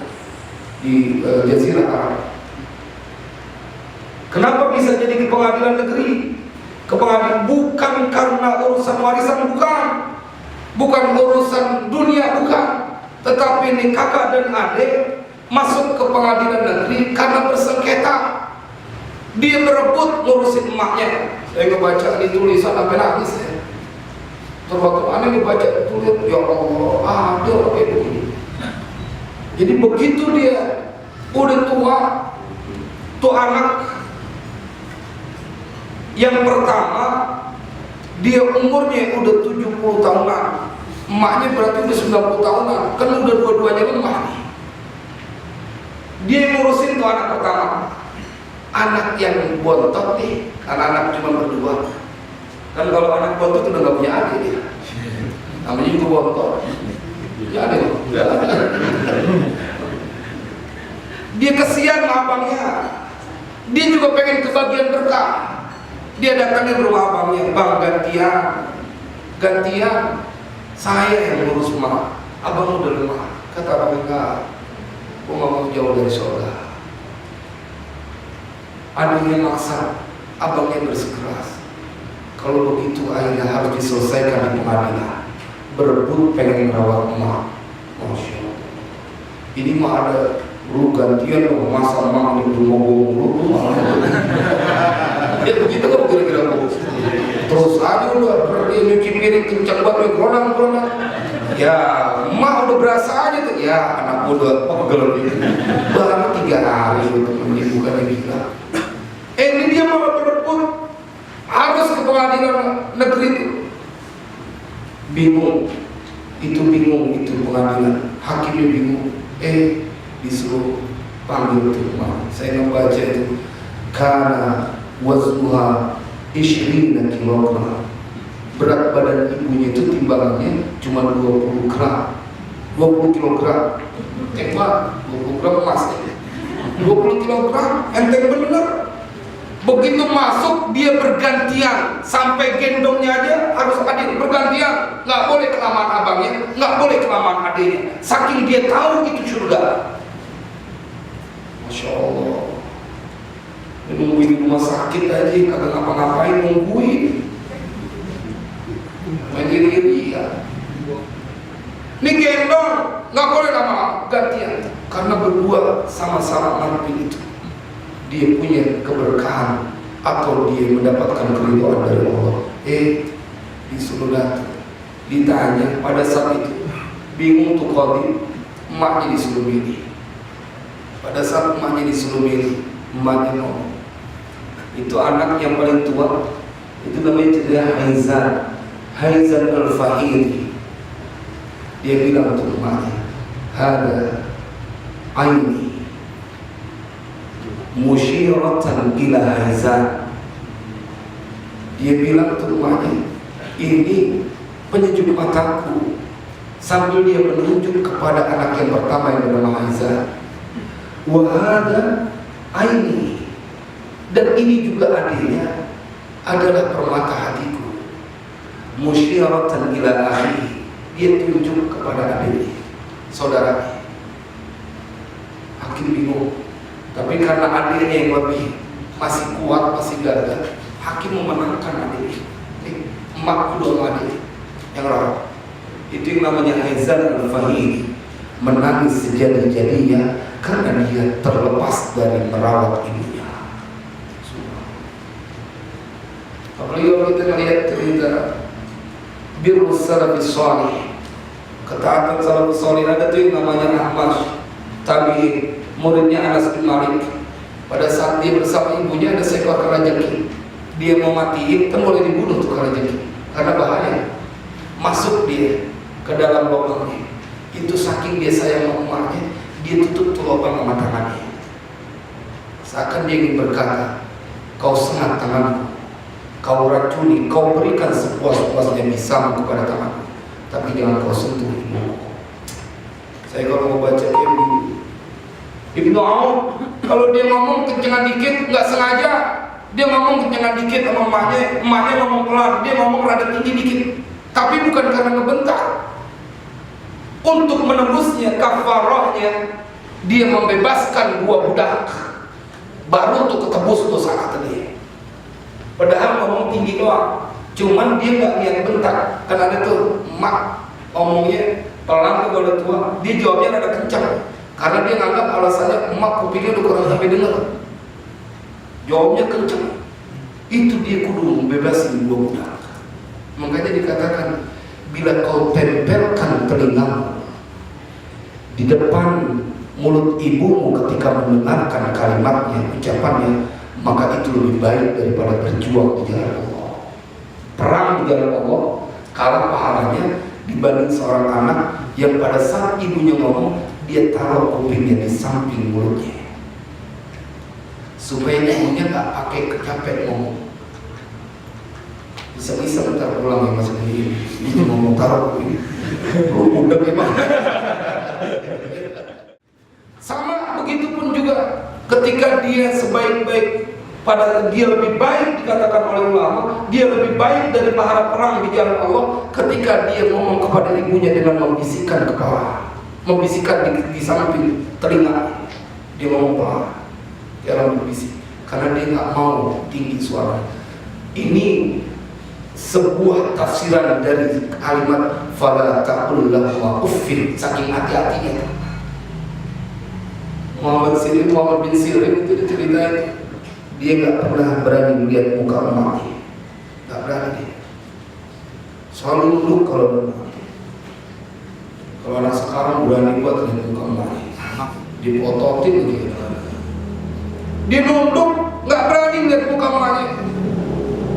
di Jazirah Arab. Kenapa bisa jadi ke pengadilan negeri? Ke pengadilan bukan karena urusan warisan, bukan urusan dunia, bukan. Tetapi ini kakak dan adik masuk ke pengadilan negeri karena bersengketa. Dia berebut ngurusin emaknya. Saya ngebaca di tulisan sampai nangis ya. Terus aneh ngebaca tulis, ya Allah, ada kayak begini. Jadi begitu dia udah tua, tuh anak yang pertama dia umurnya udah 70 tahunan, emaknya berarti udah 90 tahunan, kan udah dua-duanya lemah. Dia ngurusin tuh anak pertama, anak yang bontot nih, karena anak cuma berdua. Kan kalau anak bontot udah gak punya adik dia, namanya juga bontot. Ya ada, dia kesian sama abangnya, dia juga pengen kebagian berkah. Dia datangnya ke rumah abangnya, bang gantian, saya yang ngurus mak, abang udah lemah. Kata abang, enggak, gua gak mau jauh dari surga. Adiknya maksa, abangnya bersikeras. Kalau begitu akhirnya harus diselesaikan di pengadilan. Berebut pengen merawat emak. Masya Allah. Ini mah ada lu gantian dong, masa emak ini belum ngomong. Ya begitu kan kira-kira bagus. Terus aja udah pergi nyuci piring kencang banget gronang. Ya emak udah berasa aja tuh. Ya anak udah pegel gitu. Baru 3 hari untuk menyembuhkan ini gila. Ini dia malah berebut harus ke pengadilan negeri itu. Bingung itu pengadilan, hakimnya bingung. Disuruh panggil tuh emak. Saya membaca itu karena waznuha 20 kilogram. Berat badan ibunya itu timbangannya cuma 20 gram. 20 kilogram. Tembak 20 gram emas. 20 kilogram enteng bener. Begitu masuk dia bergantian, sampai gendongnya aja harus adil bergantian, nggak boleh kelamaan abangnya, nggak boleh kelamaan adiknya. Saking dia tahu itu surga. Masya Allah. Nungguin di rumah sakit aja, kagak ngapa-ngapain nungguin. Main iri ya. Ini gendong, nggak boleh lama-lama gantian, karena berdua sama-sama ngarepin itu. Dia punya keberkahan atau dia mendapatkan keridhaan dari Allah. Disuruh datang, ditanya pada saat itu bingung tuh qadhi, emaknya disuruh milih. Pada saat emaknya disuruh milih, emaknya ngomong, itu anak yang paling tua, itu namanya Haizan al-Fahiri. Dia bilang untuk emaknya, hada aini musyiratan ila Haizan. Dia bilang untuk emaknya, ini penyejuk mataku, sambil dia menunjuk kepada anak yang pertama yang bernama Haizan. Wa hada aini, dan ini juga adiknya adalah permata hatiku. Musyiratan ila akhi, dia tunjuk kepada adiknya, saudaranya. Hakim bingung, tapi karena adiknya yang lebih masih kuat, masih gagah, hakim memenangkan adiknya. Emak kedua adik yang rawat. Itu yang namanya Haizan al-Fahiri, menangis sejadi-jadinya karena dia terlepas dari merawat ibunya. Apalagi kalau kita melihat cerita birrus salafis shalih, ketaatan salafus shalih, ada tuh yang namanya Ahmad tabi'in, muridnya Anas bin Malik. Pada saat dia bersama ibunya ada seekor kalajengking. Dia mau matiin, kan boleh dibunuh tuh kalajengking karena bahaya. Masuk dia ke dalam lubangnya. Itu saking dia sayang sama emaknya, dia tutup tuh lubang sama tangannya. Seakan dia ingin berkata, kau sengat tanganku, kau racuni, kau berikan sepuas-puasnya misamu kepada tanganku, tapi jangan kau sentuh ibuku. Saya kalau mau baca Ibnu Aun, kalau dia ngomong kencengan dikit, nggak sengaja, Dia ngomong kencengan dikit sama emaknya ngomong pelan, dia ngomong rada tinggi dikit. Tapi bukan karena ngebentak. Untuk menembusnya kafarahnya, dia membebaskan 2 budak. Baru tuh ketebus dosa kata dia. Padahal ngomong tinggi doang. Cuman dia nggak niat bentak. Kan ada tuh emak ngomongnya pelan tuh kalau tua, dia jawabnya rada kencang. Karena dia nganggap alasannya emak kupingnya udah kurang sampai dengar. Jawabnya kencang. Itu dia kudu membebasin 2 budak. Makanya dikatakan, bila kau tempelkan telingamu di depan mulut ibumu ketika mendengarkan kalimatnya, ucapannya, maka itu lebih baik daripada berjuang di jalan Allah. Perang di jalan Allah kalah pahalanya dibanding seorang anak yang pada saat ibunya ngomong, dia taruh kupingnya di samping mulutnya supaya ibunya gak pakai kecapek ngomong. Bisa-bisa ntar pulang ya mas ini ngomong taruh kuping udah gimana. Sama begitu pun juga ketika dia sebaik-baik, pada dia lebih baik dikatakan oleh ulama, dia lebih baik dari pahala perang di jalan Allah ketika dia ngomong kepada ibunya dengan membisikkan kepala, membisikkan di samping telinga. Dia ngomong pelan, dia berbisik karena dia nggak mau tinggi suara. Ini sebuah tafsiran dari kalimat fala taqul lahum uffin, saking hati-hatinya. Muhammad bin Sirin itu diceritain, dia nggak pernah berani melihat muka emaknya, nggak berani. Selalu nunduk kalau emaknya. Kalau anak sekarang berani buat lihat muka emaknya, dipototin gitu. Dia nunduk, nggak berani lihat muka emaknya.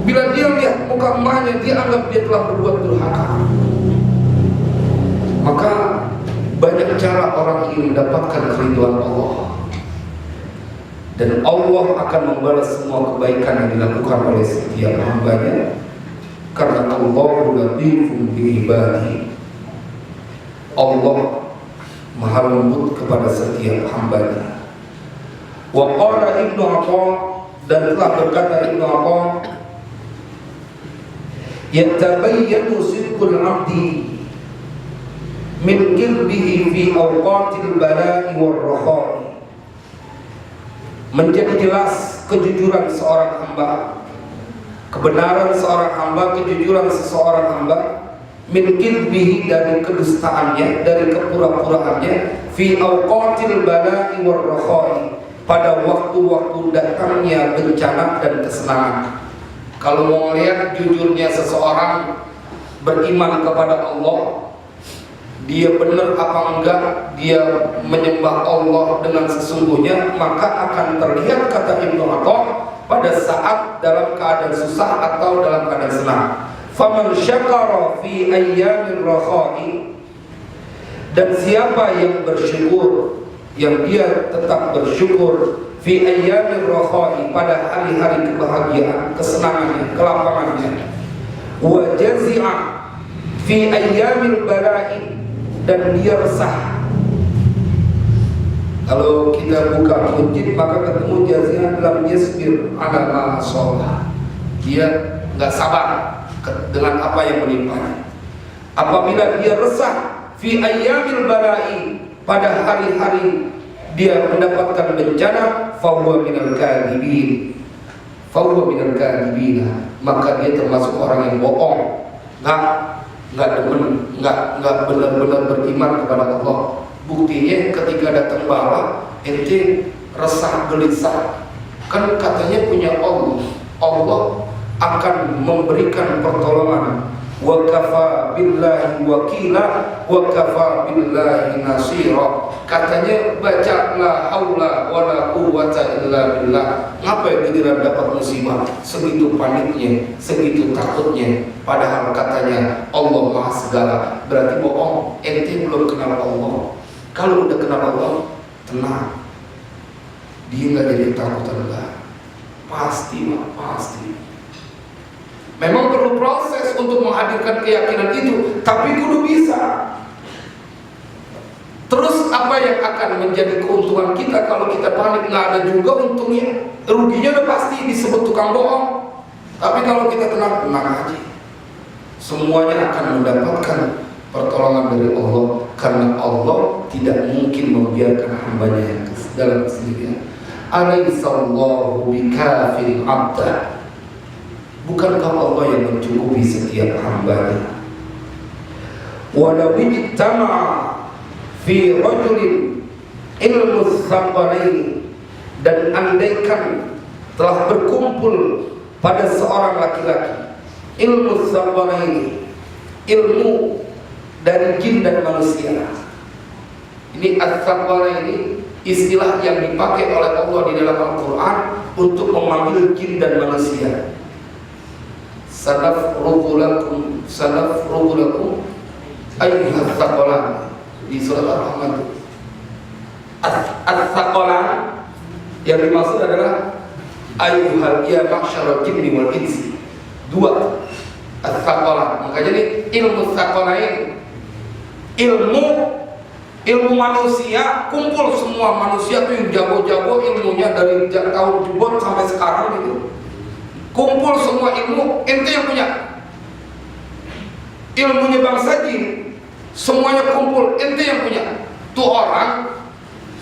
Bila dia lihat muka emaknya, dia anggap dia telah berbuat durhaka. Maka banyak cara orang ingin mendapatkan keridhaan Allah, dan Allah akan membalas semua kebaikan yang dilakukan oleh setiap hambanya, karena Allah latifun bi ibadihi. Allah maha lembut kepada setiap hambanya. Wa qala Ibnu Atha, dan telah berkata Ibnu Atha, yatabayyanu sidqul 'abdi min qilbihi fi awqatil bala'i war rakhai. Menjadi jelas kejujuran seorang hamba, kebenaran seorang hamba, kejujuran seseorang hamba, min qilbihi, dari kedustaannya, dari kepura-puraannya, fi awqatil bala'i war rakhai, pada waktu-waktu datangnya bencana dan kesenangan. Kalau mau melihat jujurnya seseorang beriman kepada Allah, dia benar apa enggak dia menyembah Allah dengan sesungguhnya, maka akan terlihat, kata Ibnu Atha, pada saat dalam keadaan susah atau dalam keadaan senang. Faman syakara fi ayyamir rakhai, dan siapa yang bersyukur, yang dia tetap bersyukur fi ayyamir rakhai, pada hari-hari kebahagiaan, kesenangannya, kelapangannya, wa jazi'a fi ayyamil bala'i, dan dia resah. Kalau kita buka masjid maka ketemu jazi'ah lam yasbir ala ma asaba, dia nggak sabar dengan apa yang menimpanya. Apabila dia resah fi ayyamil bala'i, pada hari-hari dia mendapatkan bencana, fahuwa minal kadhibin, fahuwa minal kadhibina, maka dia termasuk orang yang bohong, nggak benar-benar beriman kepada Allah. Buktinya ketika datang bala, ente resah gelisah, kan katanya punya Allah, Allah akan memberikan pertolongan. Wa kafa billahi wakila wa kafa billahi nasira, katanya baca la haula wala quwwata illa billah. Ngapa giliran dapat musibah segitu paniknya, segitu takutnya, padahal katanya Allah maha segala. Berarti bohong, ente belum kenal Allah. Kalau udah kenal Allah, tenang, dia nggak jadi takutan lah, pasti mah pasti. Memang perlu proses untuk menghadirkan keyakinan itu, tapi kudu bisa. Terus apa yang akan menjadi keuntungan kita kalau kita panik? Nggak ada juga untungnya. ruginya udah pasti disebut tukang bohong. Tapi kalau kita tenang aja, semuanya akan mendapatkan pertolongan dari Allah, karena Allah tidak mungkin membiarkan hambanya yang dalam kesendirian. Alaihissallahu bikafil abda. Bukankah Allah yang mencukupi setiap hambanya? Walau ijtama'a fi rajulin ilmu tsaqalaini, dan andaikan telah berkumpul pada seorang laki-laki ilmu tsaqalaini, ilmu dari jin dan manusia. Ini ats-tsaqalaini istilah yang dipakai oleh Allah di dalam Al-Quran untuk memanggil jin dan manusia. Sanafrugu lakum ayyuhas tsaqalan, di surat Ar-Rahman. Ats-tsaqalan yang dimaksud adalah ayyuhal ya ma'syaral jinni wal insi. Dua ats-tsaqalan. Makanya ini ilmu tsaqalain, ilmu manusia, kumpul semua manusia tuh yang jago-jago ilmunya dari tahun jebot sampai sekarang gitu. Kumpul semua ilmu, ente yang punya. Ilmunya bangsa jin, semuanya kumpul, ente yang punya. Tuh orang,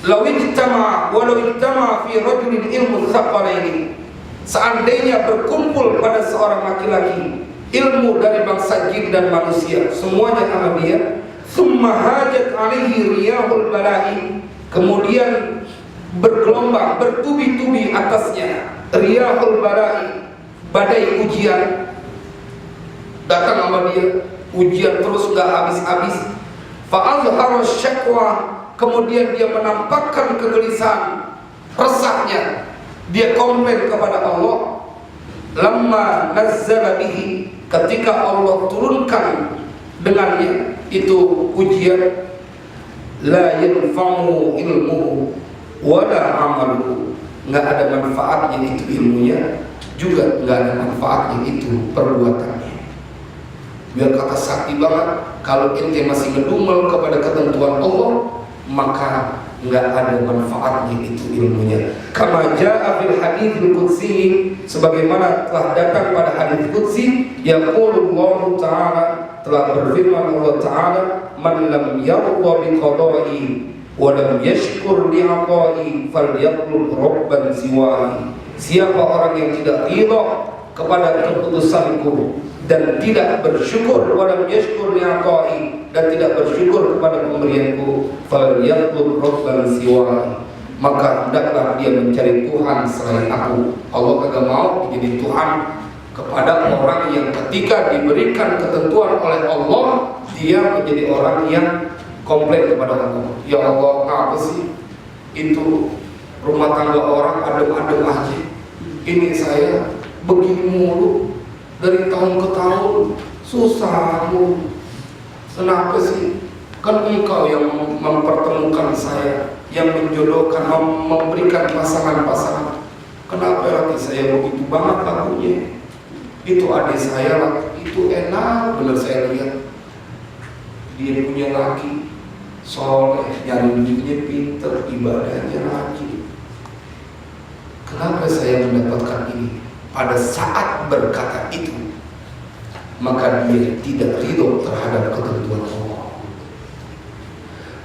walau ijtama fi rajulin ilmu tsaqalaini, seandainya berkumpul pada seorang laki-laki ilmu dari bangsa jin dan manusia, semuanya sama dia. Tsumma hajat alaihi riyahul bala'i, kemudian bergelombang, bertubi-tubi atasnya riyahul bala'i, badai ujian datang sama dia, ujian terus gak habis-habis. Fa'azhara syakwa, kemudian dia menampakkan kegelisahan, resahnya, dia komplain kepada Allah. Lamma nazzala bihi, ketika Allah turunkan dengannya itu ujian, la yanfa'u ilmuhu wala amaluhu, nggak ada manfaatnya itu ilmunya, juga nggak ada manfaatnya itu perbuatannya. Biar kata sakti banget, kalau ente masih ngedumel kepada ketentuan Allah, maka nggak ada manfaatnya itu ilmunya. Kama jaa fil haditsil qudsi, sebagaimana telah datang pada hadits qudsi, yaqulullahu ta'ala, telah berfirman Allah Ta'ala, man lam yarda bi qada'i wa lam yashkur li 'ata'i falyatlub rabban siwahi. Siapa orang yang tidak ridha kepada keputusanku dan tidak bersyukur, wa lam yashkur li 'ata'i, dan tidak bersyukur kepada pemberianku, falyatlub rabban siwahi, maka hendaklah dia mencari Tuhan selain aku. Allah kagak mau jadi Tuhan kepada orang yang ketika diberikan ketentuan oleh Allah, dia menjadi orang yang komplain kepada Allah. Ya Allah, apa sih itu rumah tangga orang adem-adem aja, ini saya begini mulu dari tahun ke tahun, susah mulu. Kenapa sih? Kan engkau yang mempertemukan saya, yang menjodohkan, memberikan pasangan-pasangan. Kenapa laki saya begitu banget lakunya? Itu adik saya lah, itu enak bener saya lihat. Dia punya laki soleh, nyari duitnya pinter, ibadahnya rajin. Kenapa saya mendapatkan ini? Pada saat berkata itu, maka dia tidak ridho terhadap ketentuan Allah.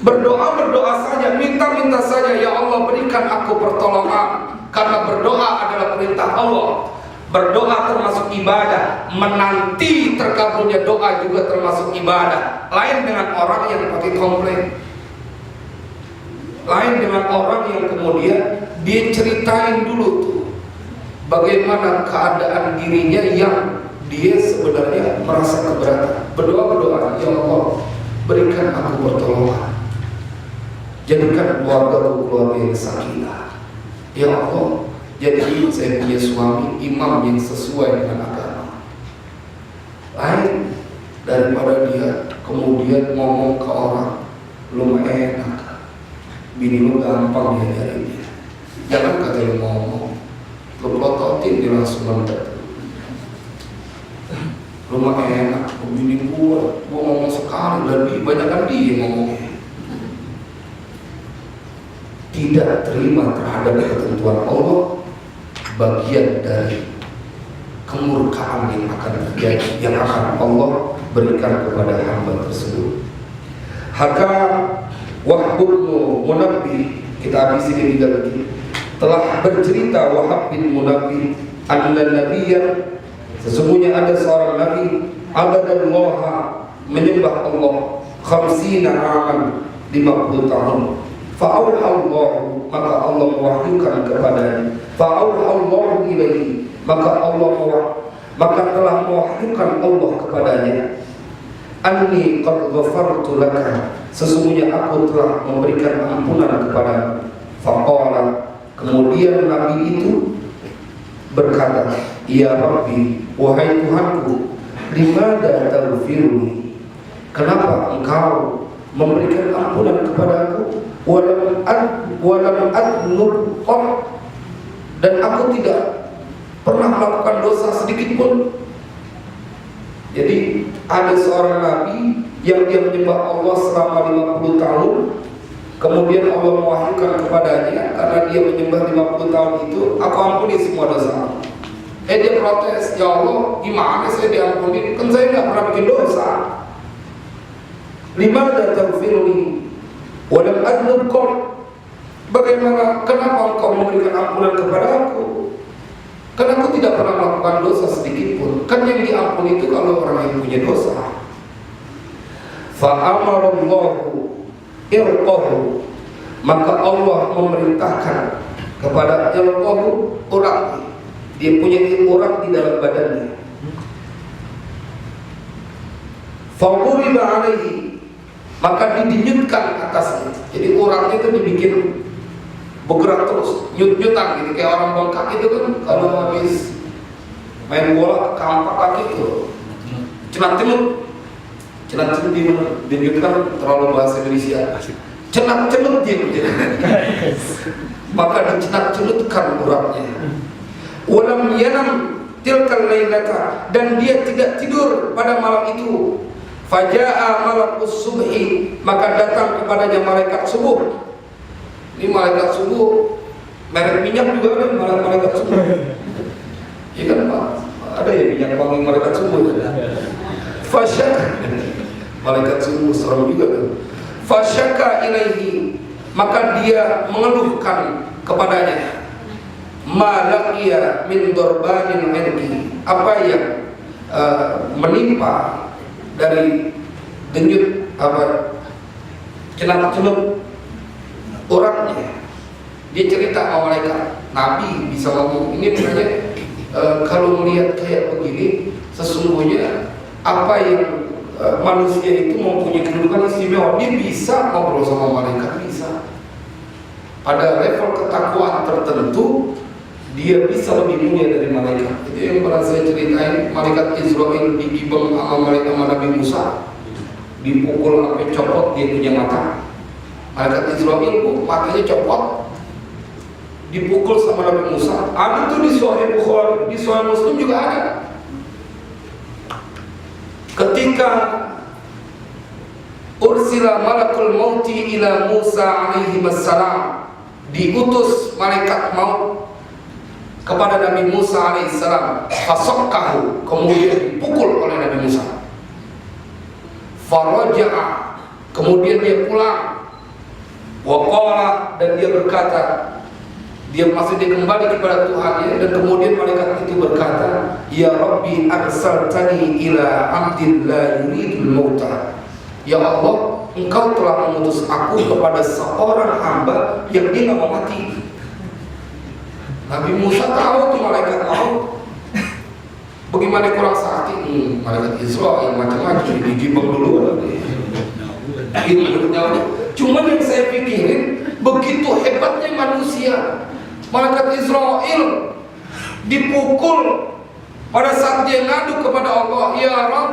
Berdoa saja, minta saja, ya Allah berikan aku pertolongan, karena berdoa adalah perintah Allah. Berdoa termasuk ibadah, menanti terkabulnya doa juga termasuk ibadah. Lain dengan orang yang pakai komplain, lain dengan orang yang kemudian dia ceritain dulu tuh bagaimana keadaan dirinya yang dia sebenarnya merasa keberatan. Berdoa, ya Allah berikan aku pertolongan, jadikan keluargaku keluarga yang sakinah. Ya Allah, jadi saya punya suami imam yang sesuai dengan agama. Lain daripada dia kemudian ngomong ke orang, lu mah enak, bini lu gampang diajarin dia. Jangan kata lu ngomong, lu pelototin dia langsung mendet. Lu mah enak, bini gua ngomong sekali lebih banyak kan dia ngomongnya. Tidak terima terhadap ketentuan Allah, bagian dari kemurkaan yang akan terjadi, yang akan Allah berikan kepada hamba tersebut. Haka Wahb bin Munabbih, kita habis ini lagi, telah bercerita Wahb bin Munabbih anna nabiyyan, sesungguhnya ada seorang nabi abadallaha, menyembah Allah 50 aman, 50 tahun. Fa'auhallahu, maka Allah mewahyukan kepadanya. Fa'auhallahu ilaihi, maka telah mewahyukan Allah kepadanya. Anni qad ghafartu laka, sesungguhnya aku telah memberikan ampunan kepadamu. Faqala, kemudian nabi itu berkata, ya Rabbi, wahai Tuhanku, limada taghfiruni, kenapa engkau memberikan ampunan kepadaku? Walam adnub qat, dan aku tidak pernah melakukan dosa sedikit pun. Jadi ada seorang nabi yang dia menyembah Allah selama 50 tahun, kemudian Allah mewahyukan kepadanya, karena dia menyembah 50 tahun itu, aku ampuni semua dosa. Dia protes, ya Allah, gimana saya diampuni? Kan saya nggak pernah bikin dosa. Limada taghfiruni walam adnub qat, bagaimana, kenapa engkau memberikan ampunan kepada aku? Karena aku tidak pernah melakukan dosa sedikit pun. Kan yang diampuni itu kalau orang yang punya dosa. Fa'amarallahu irqahu, maka Allah memerintahkan kepada irqahu, urat. Dia punya urat di dalam badannya. Fa'uriba alaihi, maka didenyutkan atasnya. Jadi uratnya itu dibikin bergerak terus, nyut-nyutan gitu, kayak orang bengkak itu kan kalau habis main bola kampak kaki itu cenat-cenut di mana? Dinyutkan terlalu bahasa Indonesia. Cenat-cenut dia. Maka dicenat-cenutkan uratnya. Walam yanam tilkal lailata, dan dia tidak tidur pada malam itu. Faja'a malakus subhi, maka datang kepadanya malaikat subuh. Ini malaikat subuh, merek minyak juga ada malaikat subuh. Iya kan Pak? Ada ya minyak wangi malaikat subuh. Fasyaka, malaikat subuh serem juga kan. Fasyaka ilaihi, maka dia mengeluhkan kepadanya. Ma laqiya min dorbanin irqi, apa yang menimpa dari denyut cenat-cenut uratnya. Dia cerita sama malaikat, Nabi bisa ngomong ini makanya kalau melihat kayak begini, sesungguhnya apa yang manusia itu mempunyai kedudukan istimewa, dia bisa ngobrol sama malaikat, bisa. Pada level ketakwaan tertentu dia bisa lebih mulia dari malaikat. Itu yang pernah saya ceritain, malaikat Israel digibeng sama malaikat Nabi Musa, dipukul sampai copot dia punya mata. Malaikat Israel matanya copot, dipukul sama Nabi Musa. Ada tuh di Sahih Bukhari, di Sahih Muslim juga ada. Ketika ursila malakul mauti ila Musa alaihi wassalam, diutus malaikat maut kepada Nabi Musa alaihissalam, fasokkahu, kemudian dipukul oleh Nabi Musa. Faraja'a, kemudian dia pulang. Waqala, dan dia berkata, dia kembali kepada Tuhannya, dan kemudian malaikat itu berkata, ya Rabbi arsaltani ila abdin la yuridul mauta. Ya Allah, engkau telah mengutus aku kepada seorang hamba yang dia nggak mau mati. Nabi Musa tahu tuh malaikat maut bagaimana kurang sakti. Malaikat Israel macam-macam digibeng dulu. Cuman yang saya pikirin, begitu hebatnya manusia. Malaikat Israel dipukul pada saat dia ngadu kepada Allah, ya Rabb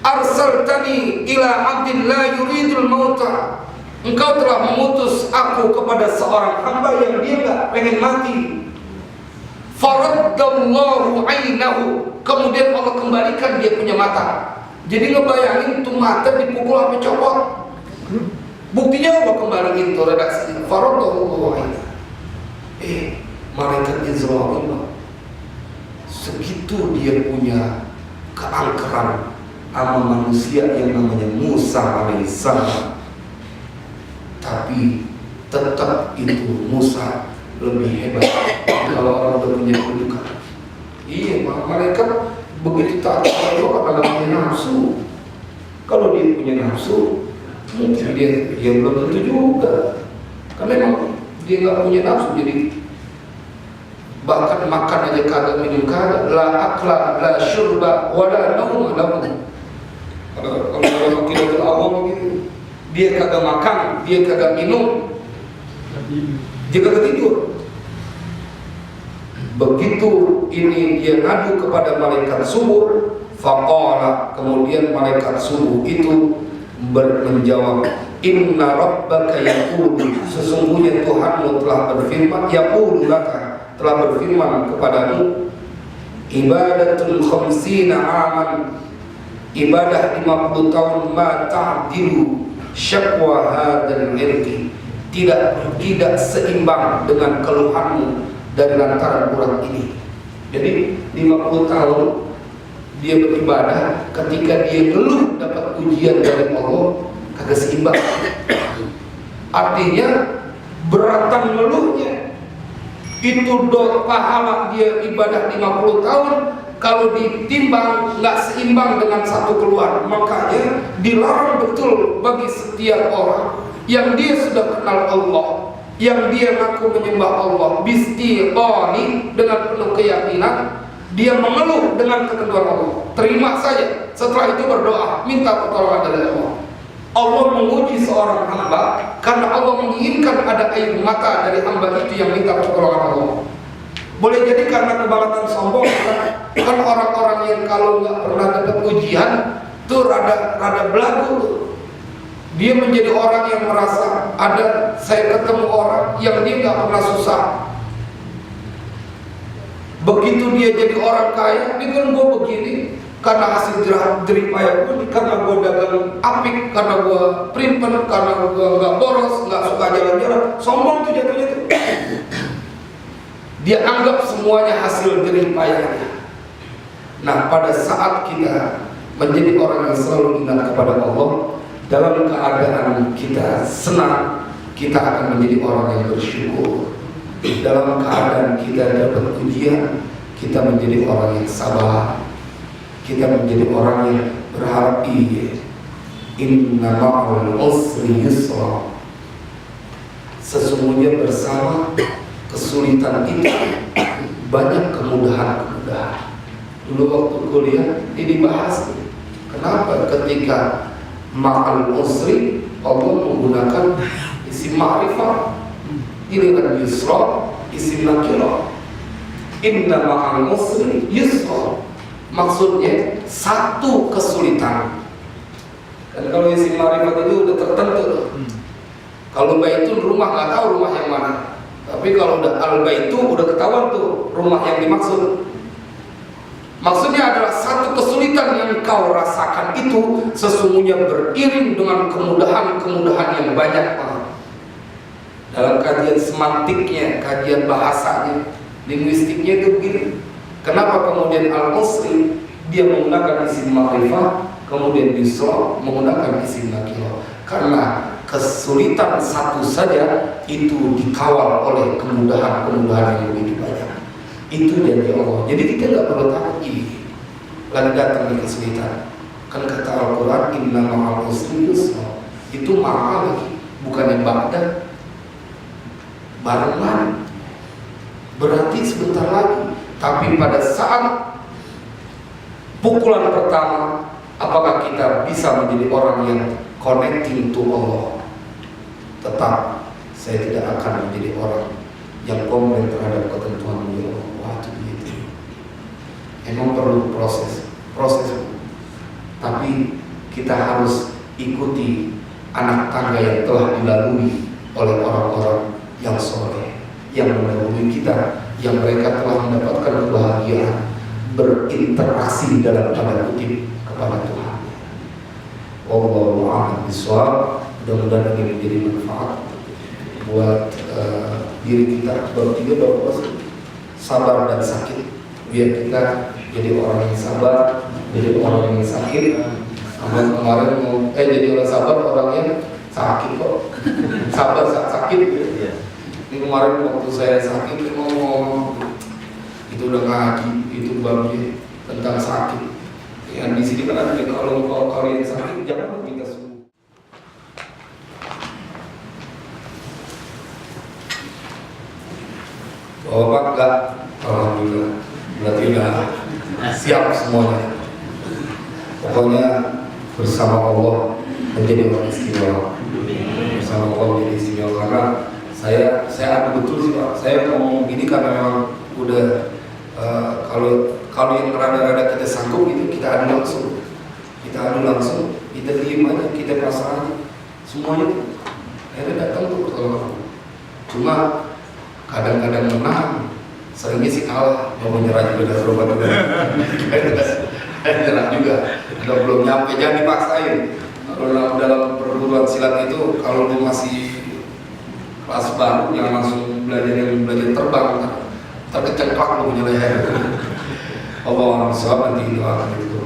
arsaltani ila abdin la yuridul mauta, engkau telah mengutus aku kepada seorang hamba yang dia nggak pengen mati. Faraddallahu ainahu, kemudian Allah kembalikan dia punya mata. Jadi ngebayangin tuh mata dipukul sampai copot. Buktinya Allah kembaliin tuh redaksinya. Faraddallahu ainahu. malaikat Israil segitu dia punya keangkeran sama manusia yang namanya Musa alaihissalam, tapi tetap itu Musa lebih hebat kalau orang punya kedudukan. Iya, malaikat begitu taat kepada Allah punya nafsu. Kalau dia punya nafsu, mungkin dia belum tentu juga. Karena memang dia nggak punya nafsu, jadi bahkan makan aja kagak, minum kagak, la akla, la syurba, wala naum, kalau kita awam gitu, dia kagak makan, dia kagak minum, dia kagak tidur. Begitu ini dia ngadu kepada malaikat subuh, faqala, kemudian malaikat subuh itu menjawab, inna rabbaka yaqulu, sesungguhnya Tuhanmu telah berfirman, yaqulu laka, telah berfirman kepadamu, ibadatul khamsina aman, ibadah 50 tahun, ma ta'dilu syakwa hadzal irqi, tidak seimbang dengan keluhanmu dari lantaran kurang ini. Jadi 50 tahun dia beribadah, ketika dia ngeluh dapat ujian dari Allah, kagak seimbang. Artinya beratan ngeluhnya itu pahala dia ibadah 50 tahun kalau ditimbang nggak seimbang dengan satu keluar. Makanya dilarang betul bagi setiap orang yang dia sudah kenal Allah, yang dia ngaku menyembah Allah bistiqani, dengan penuh keyakinan, dia mengeluh dengan ketentuan Allah, terima saja. Setelah itu berdoa, minta pertolongan dari Allah. Allah menguji seorang hamba karena Allah menginginkan ada air mata dari hamba itu yang minta pertolongan Allah. Boleh jadi karena kebangetan sombong, kan orang-orang yang kalau nggak pernah dapat ujian tuh rada belagu tuh. Dia menjadi orang yang merasa ada, saya ketemu orang yang dia nggak pernah susah. Begitu dia jadi orang kaya, ini kan gue begini karena hasil jeripaya gue, karena gue dagang apik, karena gue primpen, karena gue nggak boros, nggak suka jalan-jalan. Sombong tuh jatuhnya tuh. Dia anggap semuanya hasil jeripayanya. Nah, pada saat kita menjadi orang yang selalu ingat kepada Allah, dalam keadaan kita senang, kita akan menjadi orang yang bersyukur. Dalam keadaan kita dapat ujian, kita menjadi orang yang sabar. Kita menjadi orang yang berharap, inna ma'al usri yusra, sesungguhnya bersama kesulitan itu banyak kemudahan-kemudahan. Dulu waktu kuliah ini dibahas, kenapa ketika ma'al usri Allah menggunakan isim ma'rifah, ini kan yusra isim nakirah. Inna ma'al usri yusra, maksudnya satu kesulitan. Dan kalau isim ma'rifat itu udah tertentu. Kalau baitun rumah nggak tahu rumah yang mana. Tapi kalau udah al-baitu udah ketahuan tuh rumah yang dimaksud. Maksudnya adalah satu kesulitan yang kau rasakan itu sesungguhnya beriring dengan kemudahan-kemudahan yang banyak. Dalam kajian semantiknya, kajian bahasanya, linguistiknya itu begini. Kenapa kemudian al-usri dia menggunakan isim ma'rifah, kemudian yusra menggunakan isim nakirah? Karena kesulitan satu saja itu dikawal oleh kemudahan-kemudahan yang lebih banyak. Itu janji Allah. Jadi kita nggak perlu takut lagi datang di kesulitan. Kan kata Al-Quran, inna ma'al usri yusra. Itu ma'al lagi, bukannya ba'da. Barengan, berarti sebentar lagi. Tapi pada saat pukulan pertama, apakah kita bisa menjadi orang yang connecting to Allah? Tetap saya tidak akan menjadi orang yang komplain terhadap ketentuan Allah. Waktu itu emang perlu proses. Tapi kita harus ikuti anak tangga yang telah dilalui oleh orang-orang yang soleh, yang mendahului kita, yang mereka telah mendapatkan kebahagiaan berinteraksi dalam tanda kutip kepada Tuhan. Wallahu a'lam bishawab. Mudah-mudahan ini menjadi manfaat buat diri kita. Baru 3 baru puasa. sabar dan sakit. Biar kita jadi orang yang sabar, jadi orang yang sakit. Kemarin mau jadi orang sabar, orang yang sakit kok. Sabar saat sakit. Ini kemarin waktu saya sakit ngomong itu udah ngaji, itu babnya tentang sakit. Yang di sini kan ada kalau kalian sakit jangan minta sembuh. Bapak enggak, alhamdulillah, berarti udah siap semuanya. Pokoknya bersama Allah menjadi orang istimewa. Bersama Allah menjadi istimewa karena saya ada betul sih Pak. Saya ngomong gini karena memang udah kalau yang rada-rada kita sanggup itu kita adu langsung, kita diem aja, kita pasang aja semuanya. Akhirnya datang tuh pertolongan. Cuma kadang-kadang menang, seringnya sih kalah, mau menyerah juga dari rumah juga. Nyerah juga, kalau belum nyampe jangan dipaksain. Kalau dalam perguruan silat itu, kalau lu masih kelas baru, yang langsung belajar terbang, terkecengklak lu punya leher. Allah SWT nanti doakan itu.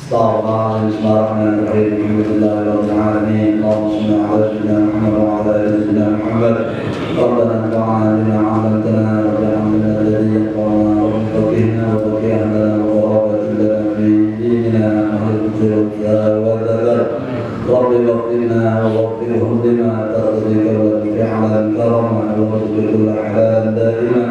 Bismillahirrahmanirrahim. Alhamdulillahirabbil alamin. Allahumma shalli ala Muhammad wa ala ali sayyidina Muhammad. Rabbana anfa'na bima 'allamtana warhamna alladhi yanfa'una warzuqna wa baqi'na wa barik lana fi dinina wa al-khayra wa al-dhar. Rabbi waffaqna wa waffaqhum lima taqdika wa fi'lan karama wa rizqul halal daima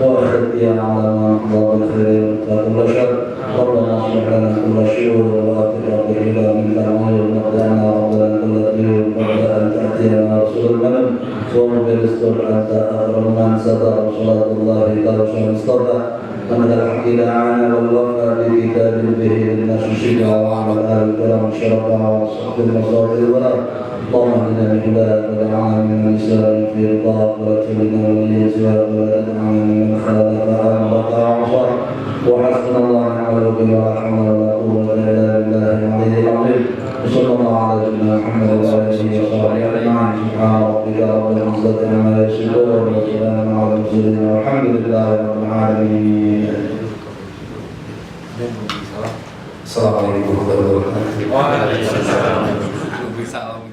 wa khatiya 'ala ma qadara khairan wa shar. ربنا اصلح لنا كل شيء واغفر لنا من الامور ونقضنا ربنا كل خير قبل ان تاتينا رسول المنن ومن الاستر انت اكرم من ستر صلاه الله درجه مصطفى من الحق دعانا والوفى بكتاب به للناس شفاء وعلى ال الكرام شرفا وصحب المصائب الورى اللهم اهدنا من هداك ودعانا من الاسلام في رضاك واتبنا من يسواك ولا تدعنا من خالف امرك وعصاك وحسبنا الله ونعم الوكيل ولا حول ولا قوة إلا بالله العلي العظيم وصلى الله على سيدنا محمد وعلى آله وصحبه أجمعين سبحان ربك رب العزة عما يصفون وسلام على المرسلين والحمد لله رب العالمين. Assalamualaikum warahmatullahi wabarakatuh. Waalaikumsalam.